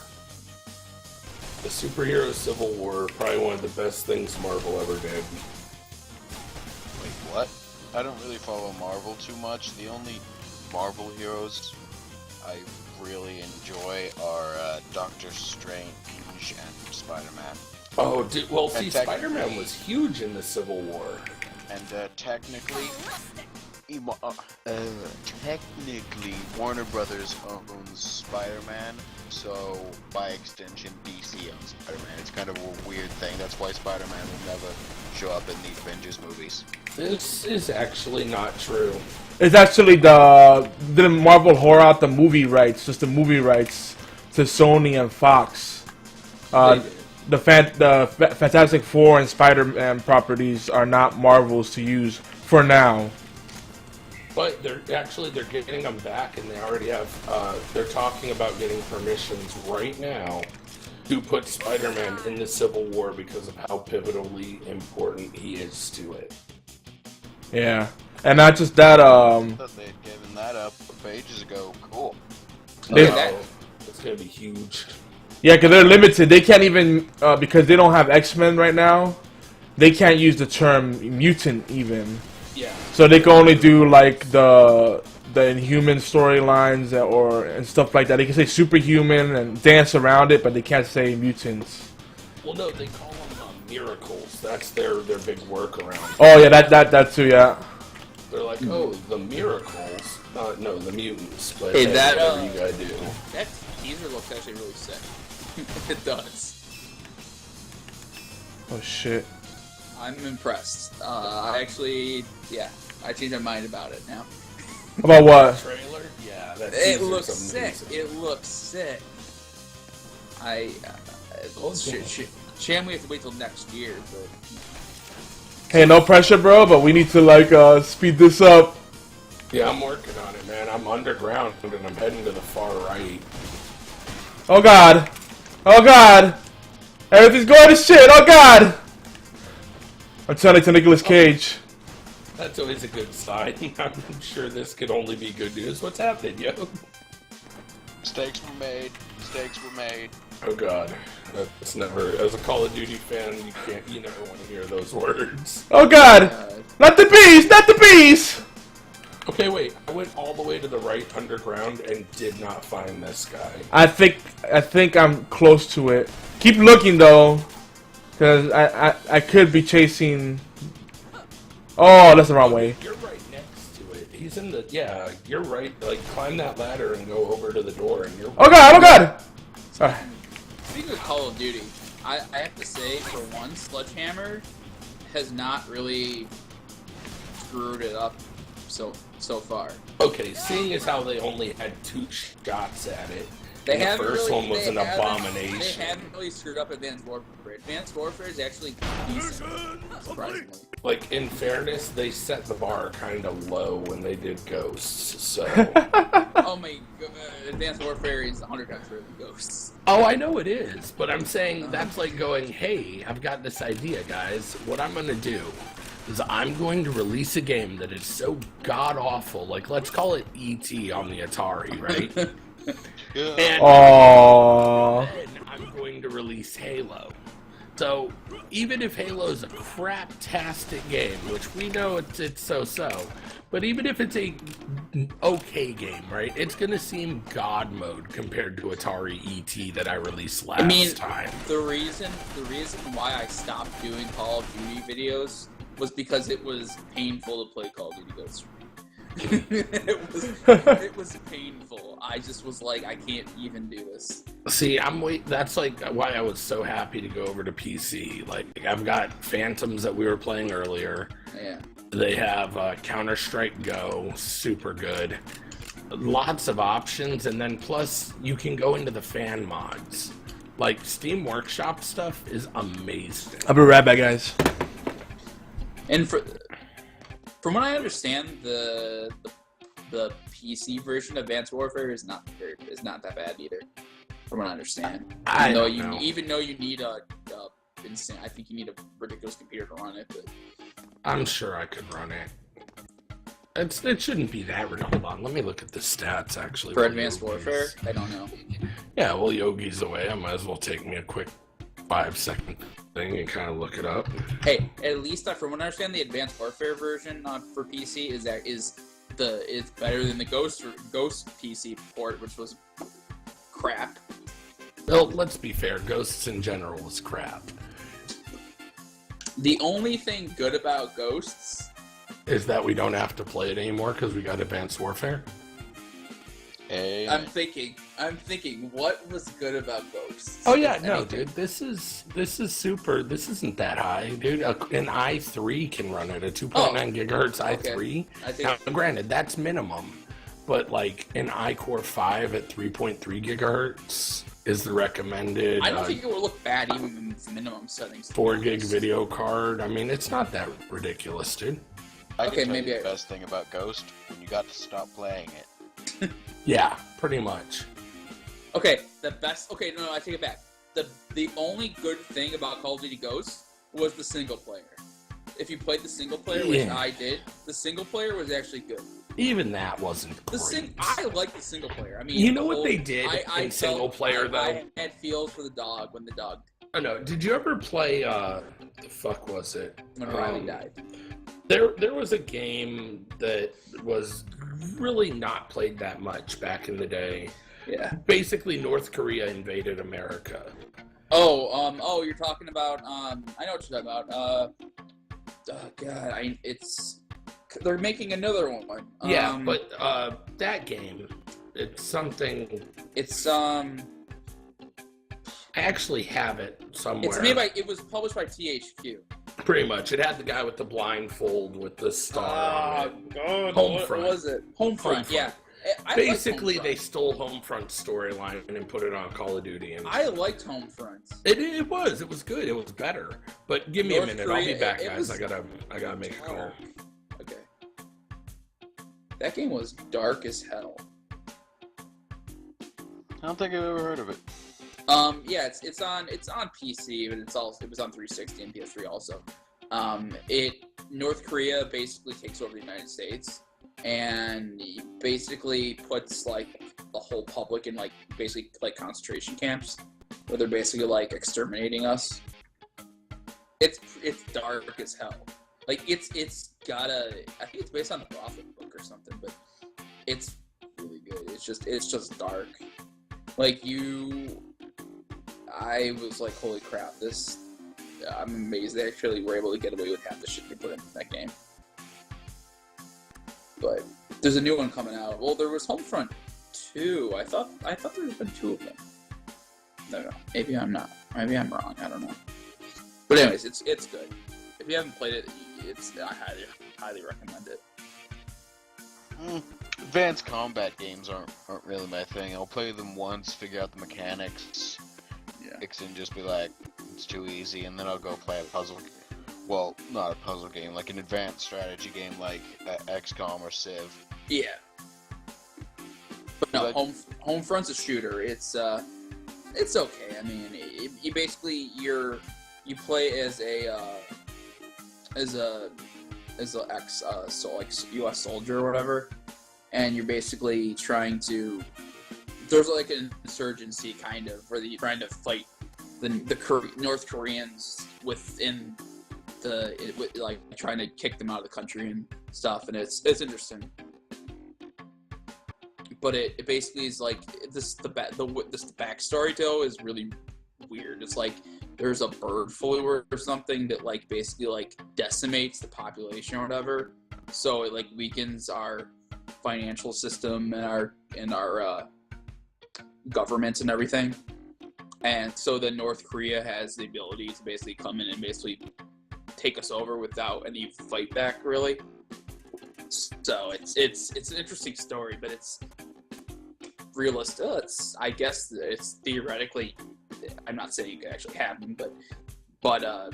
The superhero Civil War, probably one of the best things Marvel ever did. Wait, what? I don't really follow Marvel too much. The only Marvel heroes I really enjoy are Doctor Strange and Spider-Man. Oh, dude, well, see, technically- Spider-Man was huge in the Civil War. And technically, Warner Brothers owns Spider-Man, so by extension, DC owns Spider-Man. It's kind of a weird thing. That's why Spider-Man will never show up in the Avengers movies. This is actually not true. It's actually didn't Marvel whore out the movie rights, just the movie rights to Sony and Fox. The Fantastic Four and Spider-Man properties are not Marvel's to use for now. But they're getting them back, and they already have. They're talking about getting permissions right now to put Spider-Man in the Civil War because of how pivotally important he is to it. Yeah, and not just that. I thought they had given that up ages ago. Cool. They- It's gonna be huge. Yeah, because they're limited. They can't even because they don't have X-Men right now. They can't use the term mutant even. Yeah. So they can only do like the Inhuman storylines and stuff like that. They can say superhuman and dance around it, but they can't say mutants. Well, no, they call them miracles. That's their big workaround. Oh yeah, that too. Yeah. They're like, oh, the miracles. No, the mutants. But Hey, hey, that, whatever you gotta do. That teaser looks actually really sick. It does. Oh shit. I'm impressed. I changed my mind about it now. About what? Trailer? Yeah, that It teaser's looks sick. amazing. It looks sick. Shame we have to wait till next year, but Hey, no pressure, bro. But we need to like speed this up. Yeah, I'm working on it, man. I'm underground and I'm heading to the far right. Oh god. Oh god. Everything's going to shit. Oh god. I'm turning to Nicolas Cage. That's always a good sign. I'm sure this could only be good news. What's happening, yo? Mistakes were made. Mistakes were made. Oh god. That's never, as a Call of Duty fan, you never want to hear those words. Oh god. Not the bees. Not the bees. Okay, wait. I went all the way to the right underground and did not find this guy. I think I'm close to it. Keep looking though, because I could be chasing. Oh, that's the wrong way. You're right next to it. He's in the, yeah, you're right. Like, climb that ladder and go over to the door and you're... Oh god! Oh god! Sorry. Speaking of Call of Duty, I have to say, for one, Sledgehammer has not really screwed it up so far. Okay, seeing as how they only had 2 shots at it, They and the haven't first really, one was they an haven't- abomination. They haven't really screwed up Advanced Warfare. Advanced Warfare is actually decent, surprisingly. Like, in fairness, they set the bar kind of low when they did Ghosts, so... Oh my god, Advanced Warfare is 100 times better than Ghosts. Oh, I know it is, but I'm saying that's like going, hey, I've got this idea, guys. What I'm going to do is I'm going to release a game that is so god-awful, like, let's call it E.T. on the Atari, right? Yeah. And Aww. then I'm going to release Halo. So, even if Halo's a crap-tastic game, which we know it's so-so, but even if it's a okay game, right, it's gonna seem god mode compared to Atari ET that I released last time. The reason why I stopped doing Call of Duty videos was because it was painful to play Call of Duty Ghosts. it was painful. I just was like, I can't even do this. See, that's like why I was so happy to go over to PC. Like, I've got Phantoms that we were playing earlier. Yeah. They have Counter-Strike Go, super good. Lots of options, and then plus you can go into the fan mods. Like, Steam Workshop stuff is amazing. I'll be right back, guys. And from what I understand, the PC version of Advanced Warfare is not that bad either. From what I understand, even though you need a instant, I think you need a ridiculous computer to run it. But I'm sure I could run it. It shouldn't be that ridiculous. Hold on, let me look at the stats actually. For Advanced Warfare, I don't know. Yeah, well, Yogi's away. I might as well take me a quick 5-second thing and kind of look it up. Hey, at least from what I understand, the Advanced Warfare version for PC is better than the Ghost PC port, which was crap. Well, let's be fair. Ghosts in general is crap. The only thing good about Ghosts Is that we don't have to play it anymore because we got Advanced Warfare? Hey. I'm thinking, what was good about Ghosts? Oh yeah, If no, anything? dude, this is super. This isn't that high, dude. An i3 can run it, a 2.9 gigahertz i3. I think Now, granted, that's minimum, but like an iCore 5 at 3.3 gigahertz is the recommended. I don't think it would look bad even with minimum settings. 4 gig video card. I mean, it's not that ridiculous, dude. I Okay, can tell maybe you the best thing about Ghost when you got to stop playing it. Yeah, pretty much. Okay, the best. Okay, no, I take it back. The only good thing about Call of Duty Ghosts was the single player. If you played the single player, which Yeah. I did, the single player was actually good. Even that wasn't great. I like the single player. I mean, You know the what whole- they did in single player, though? I had feels for the dog when the dog Oh no, did you ever play? The fuck was it? when Riley died. There was a game that was really not played that much back in the day. Yeah. Basically, North Korea invaded America. Oh, you're talking about I know what you're talking about. Oh god, they're making another one. Yeah, but that game, it's something. It's I actually have it somewhere. it was published by THQ. Pretty much. It had the guy with the blindfold with the star on it. God, Homefront. what was it? Homefront, yeah. I Basically, liked they Homefront. stole Homefront's storyline and put it on Call of Duty. And I liked Homefront. It was good. It was better. But give me North a minute. Korea, I'll be back, it guys. was- I gotta make a call. Okay. That game was dark as hell. I don't think I've ever heard of it. Yeah, it's on PC, but it was on 360 and PS3 also. North Korea basically takes over the United States and basically puts like the whole public in like basically like concentration camps where they're basically like exterminating us. It's dark as hell. Like it's got I think it's based on the Prophet book or something, but it's really good. It's just dark. Like I was like, holy crap, I'm amazed they actually were able to get away with half the shit they put in that game. But there's a new one coming out. Well, there was Homefront 2. I thought there had been 2 of them. No, maybe I'm not. Maybe I'm wrong. I don't know. But anyways, it's good. If you haven't played it, I highly recommend it. Advanced combat games aren't really my thing. I'll play them once, figure out the mechanics, and just be like, it's too easy, and then I'll go play a puzzle. Well, not a puzzle game, like an advanced strategy game, like XCOM or Civ. Yeah. But no, Homefront's a shooter. It's okay. I mean, you basically you play as a U.S. soldier or whatever, and you're basically trying to. There's like an insurgency kind of where you're trying to fight the North Koreans within like trying to kick them out of the country and stuff, and it's interesting. But it basically is like the backstory though is really weird. It's like there's a bird flu or something that like basically like decimates the population or whatever, so it like weakens our financial system and our government and everything. And so then North Korea has the ability to basically come in and basically take us over without any fight back, really. So it's an interesting story, but it's realistic. I guess it's theoretically. I'm not saying it could actually happen, but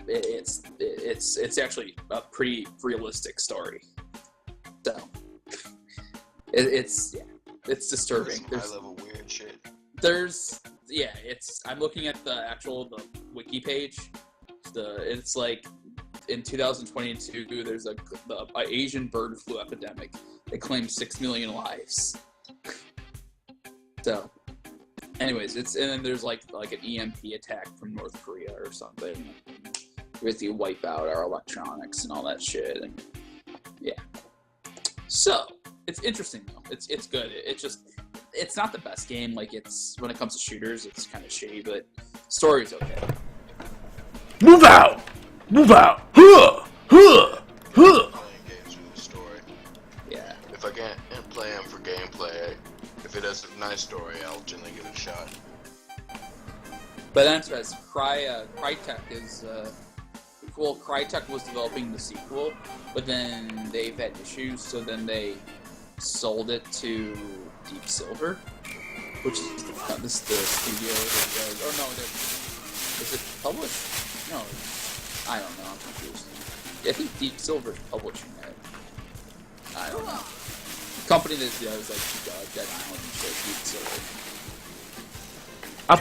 it's actually a pretty realistic story. So it's disturbing. There's high level weird shit. I'm looking at the wiki page. It's like in 2022 there's a Asian bird flu epidemic that claimed 6 million lives. So, anyways, and then there's like an EMP attack from North Korea or something. Basically wipe out our electronics and all that shit, and yeah. So it's interesting though. It's good. It's not the best game. Like when it comes to shooters, it's kind of shitty, but story's okay. Move out! Move out! Huh! Huh! Huh! Playing games with a story. Yeah. If I can't play them for gameplay, if it has a nice story, I'll generally give it a shot. But then as Crytek is Crytek was developing the sequel, but then they've had issues, so then they sold it to Deep Silver, which is the studio that does. Or no, is it published? No, I don't know. I'm confused. I think Deep Silver's publishing it. I don't know. The company that does like Dead Island and shit, Deep Silver. I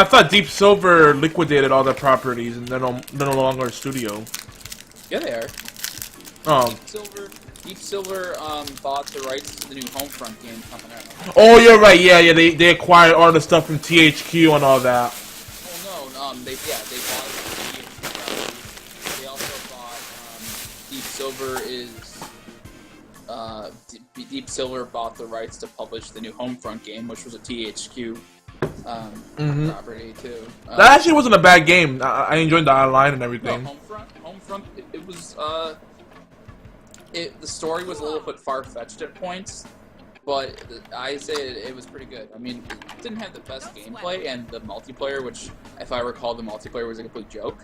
thought Deep Silver liquidated all their properties and they're no longer a studio. Yeah, they are. Oh. Deep Silver bought the rights to the new Homefront game coming out. Oh, you're right. Yeah. They acquired all the stuff from THQ and all that. Well, no. They bought THQ. They also bought Deep Silver Deep Silver bought the rights to publish the new Homefront game, which was a THQ property too. That actually wasn't a bad game. I enjoyed the online and everything. No, Homefront. It was. The story was a little bit far-fetched at points, but I say it was pretty good. I mean, it didn't have the best gameplay, and the multiplayer, which, if I recall, the multiplayer was a complete joke.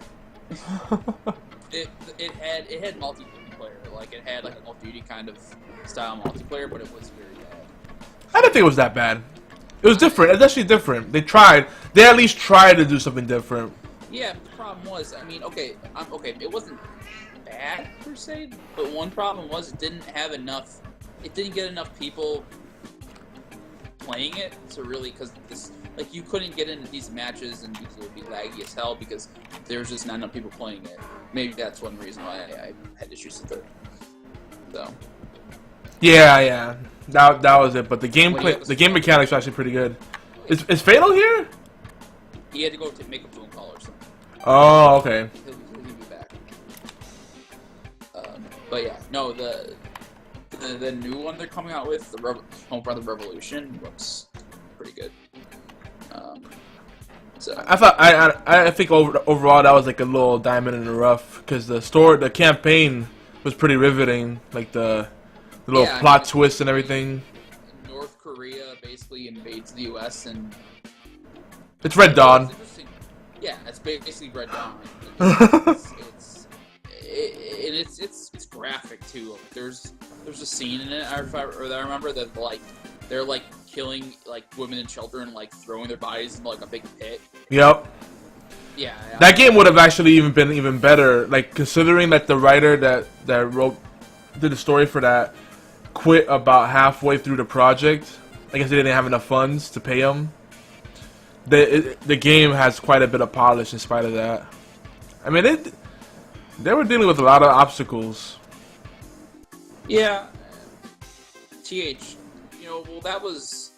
it had multiplayer, like it had like a Call of Duty kind of style multiplayer, but it was very bad. I didn't think it was that bad. It was different. It's actually different. They tried. They at least tried to do something different. Yeah, but the problem was, I mean, okay, it wasn't bad per se, but one problem was it didn't get enough people playing it to really, because you couldn't get into these matches and it would be laggy as hell because there was just not enough people playing it. Maybe that's one reason why I had issues with it. So. Yeah. That was it. But the game mechanics are actually pretty good. Is Fatal here? He had to go make a phone call or something. Oh, okay. He'll be back. But yeah, no, the new one they're coming out with, the Homefront Revolution, looks pretty good. So I think overall that was like a little diamond in the rough because the campaign was pretty riveting, like the little plot twist and everything. North Korea basically invades the U.S. and It's Red Dawn. Yeah, it's basically Red Dawn. It's graphic too. Like, there's a scene in it I remember that like they're like killing like women and children, like throwing their bodies into like a big pit. Yep. Yeah. That game would have actually been even better. Like considering that the writer that did the story for that quit about halfway through the project. I guess they didn't have enough funds to pay him. The game has quite a bit of polish in spite of that. I mean, they were dealing with a lot of obstacles. Yeah. Well, that was.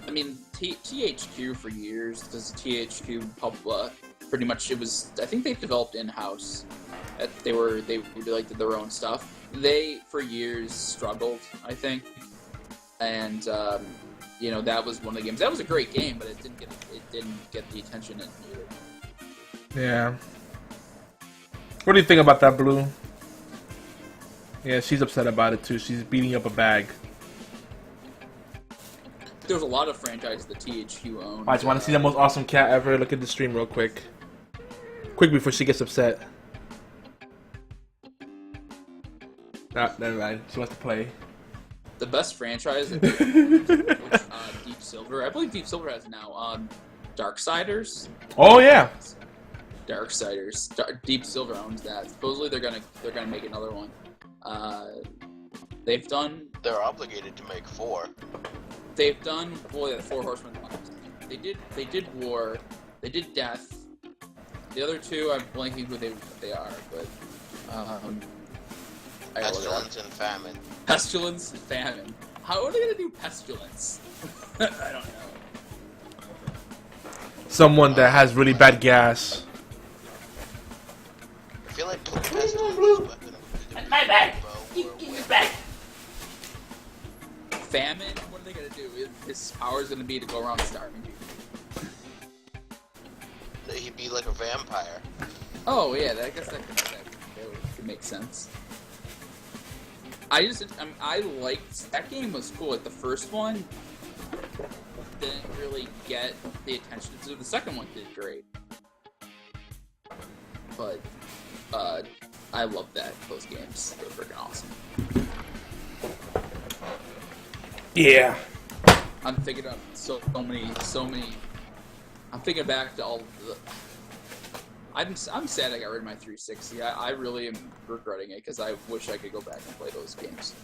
I mean, THQ for years, because THQ pretty much it was. I think they developed in house. They like did their own stuff. They for years struggled, I think, and that was one of the games. That was a great game, but it didn't get the attention it needed. Yeah. What do you think about that, Blue? Yeah, she's upset about it too. She's beating up a bag. There's a lot of franchises that THQ owns. I just want to see the most awesome cat ever. Look at the stream real quick. Quick before she gets upset. Never mind. She wants to play. The best franchise, Deep Silver. I believe Deep Silver has now Darksiders. Oh yeah. Darksiders. Deep Silver owns that. Supposedly they're gonna make another one. They're obligated to make 4. They've done the Four Horsemen. They did War. They did Death. The other two, I'm blanking who they are, but Pestilence and Famine. Pestilence and Famine. How are they gonna do Pestilence? I don't know. Someone that has really bad gas. I feel like Pestilence. My bad. Give it back. Famine. What are they gonna do? His power is gonna be to go around starving people. He'd be like a vampire. Oh yeah, I guess that could make sense. I liked that game. Was cool. Like the first one didn't really get the attention to. The second one did great, but I love those games. They're freaking awesome. Yeah. I'm thinking of so many. I'm thinking back to all the. I'm sad I got rid of my 360. I really am regretting it because I wish I could go back and play those games.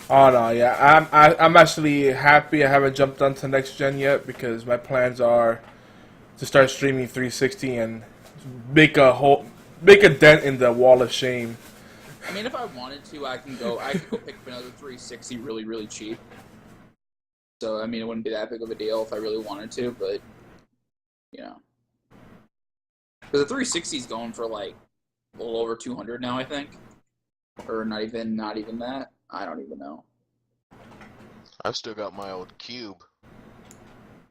Oh no, yeah. I'm actually happy I haven't jumped onto next gen yet because my plans are to start streaming 360 and make a dent in the wall of shame. I mean, if I wanted to, I could go pick up another 360 really, really cheap. So, I mean, it wouldn't be that big of a deal if I really wanted to, but, Because the 360 is going for, like, a little over 200 now, I think. Or not even that. I don't even know. I've still got my old Cube.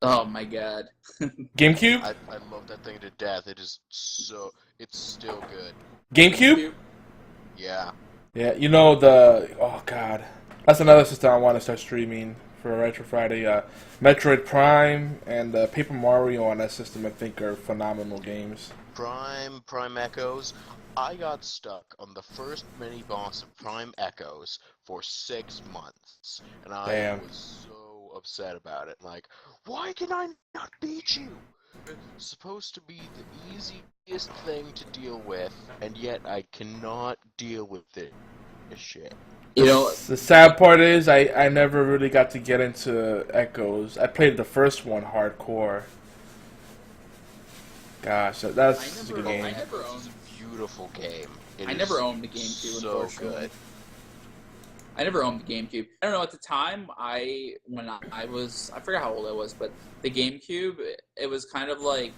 Oh, my God. GameCube? I love that thing to death. It's still good. GameCube? Yeah. Yeah, oh god. That's another system I want to start streaming for Retro Friday. Metroid Prime and Paper Mario on that system I think are phenomenal games. Prime Echoes. I got stuck on the first mini-boss of Prime Echoes for 6 months. And I was so upset about it. Like, why can I not beat you? It's supposed to be the easiest thing to deal with, and yet I cannot deal with it. Shit. The sad part is I never really got to get into Echoes. I played the first one hardcore. Gosh, that's a good game. It's a beautiful game. I never owned the GameCube. So good. I never owned the GameCube. I don't know, at the time, I forgot how old I was, but the GameCube, it was kind of like,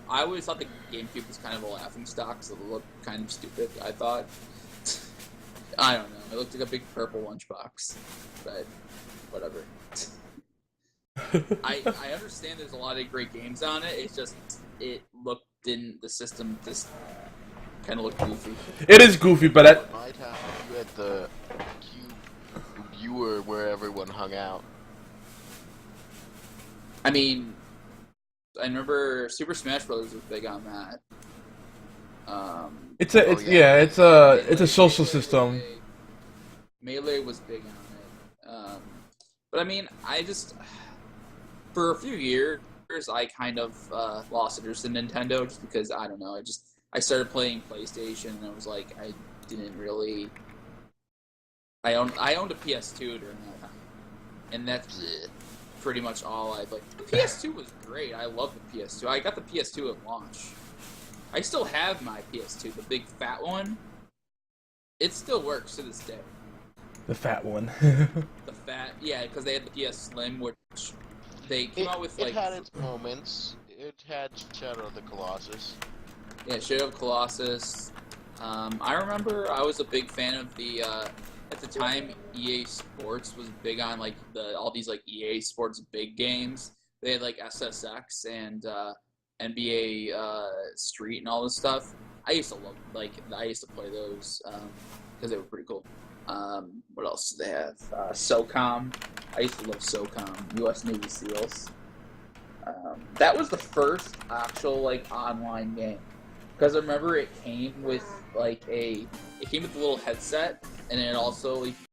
I always thought the GameCube was kind of a laughingstock, so it looked kind of stupid, I thought. I don't know, it looked like a big purple lunchbox, but whatever. I understand there's a lot of great games on it, it's just, the system just kind of looked goofy. It is goofy, but might have you had the Cube, you were where everyone hung out. I mean, I remember Super Smash Brothers was big on that. It's a social system. Melee was big on it. But I mean, for a few years, I kind of lost interest in Nintendo just because, I don't know, I started playing PlayStation and I was like, I didn't really... I owned a PS2 during that time. And that's pretty much all I like. The PS2 was great. I love the PS2. I got the PS2 at launch. I still have my PS2, the big fat one. It still works to this day. The fat one. The fat, yeah, because they had the PS Slim, which they came out with like. It had its moments. It had Shadow of the Colossus. Yeah, Shadow of Colossus. I remember I was a big fan of the. At the time, EA Sports was big on like all these like EA Sports big games. They had like SSX and NBA Street and all this stuff. I used to play those because they were pretty cool. What else do they have? SOCOM. I used to love SOCOM. U.S. Navy SEALs. That was the first actual like online game because I remember it came with a little headset and it also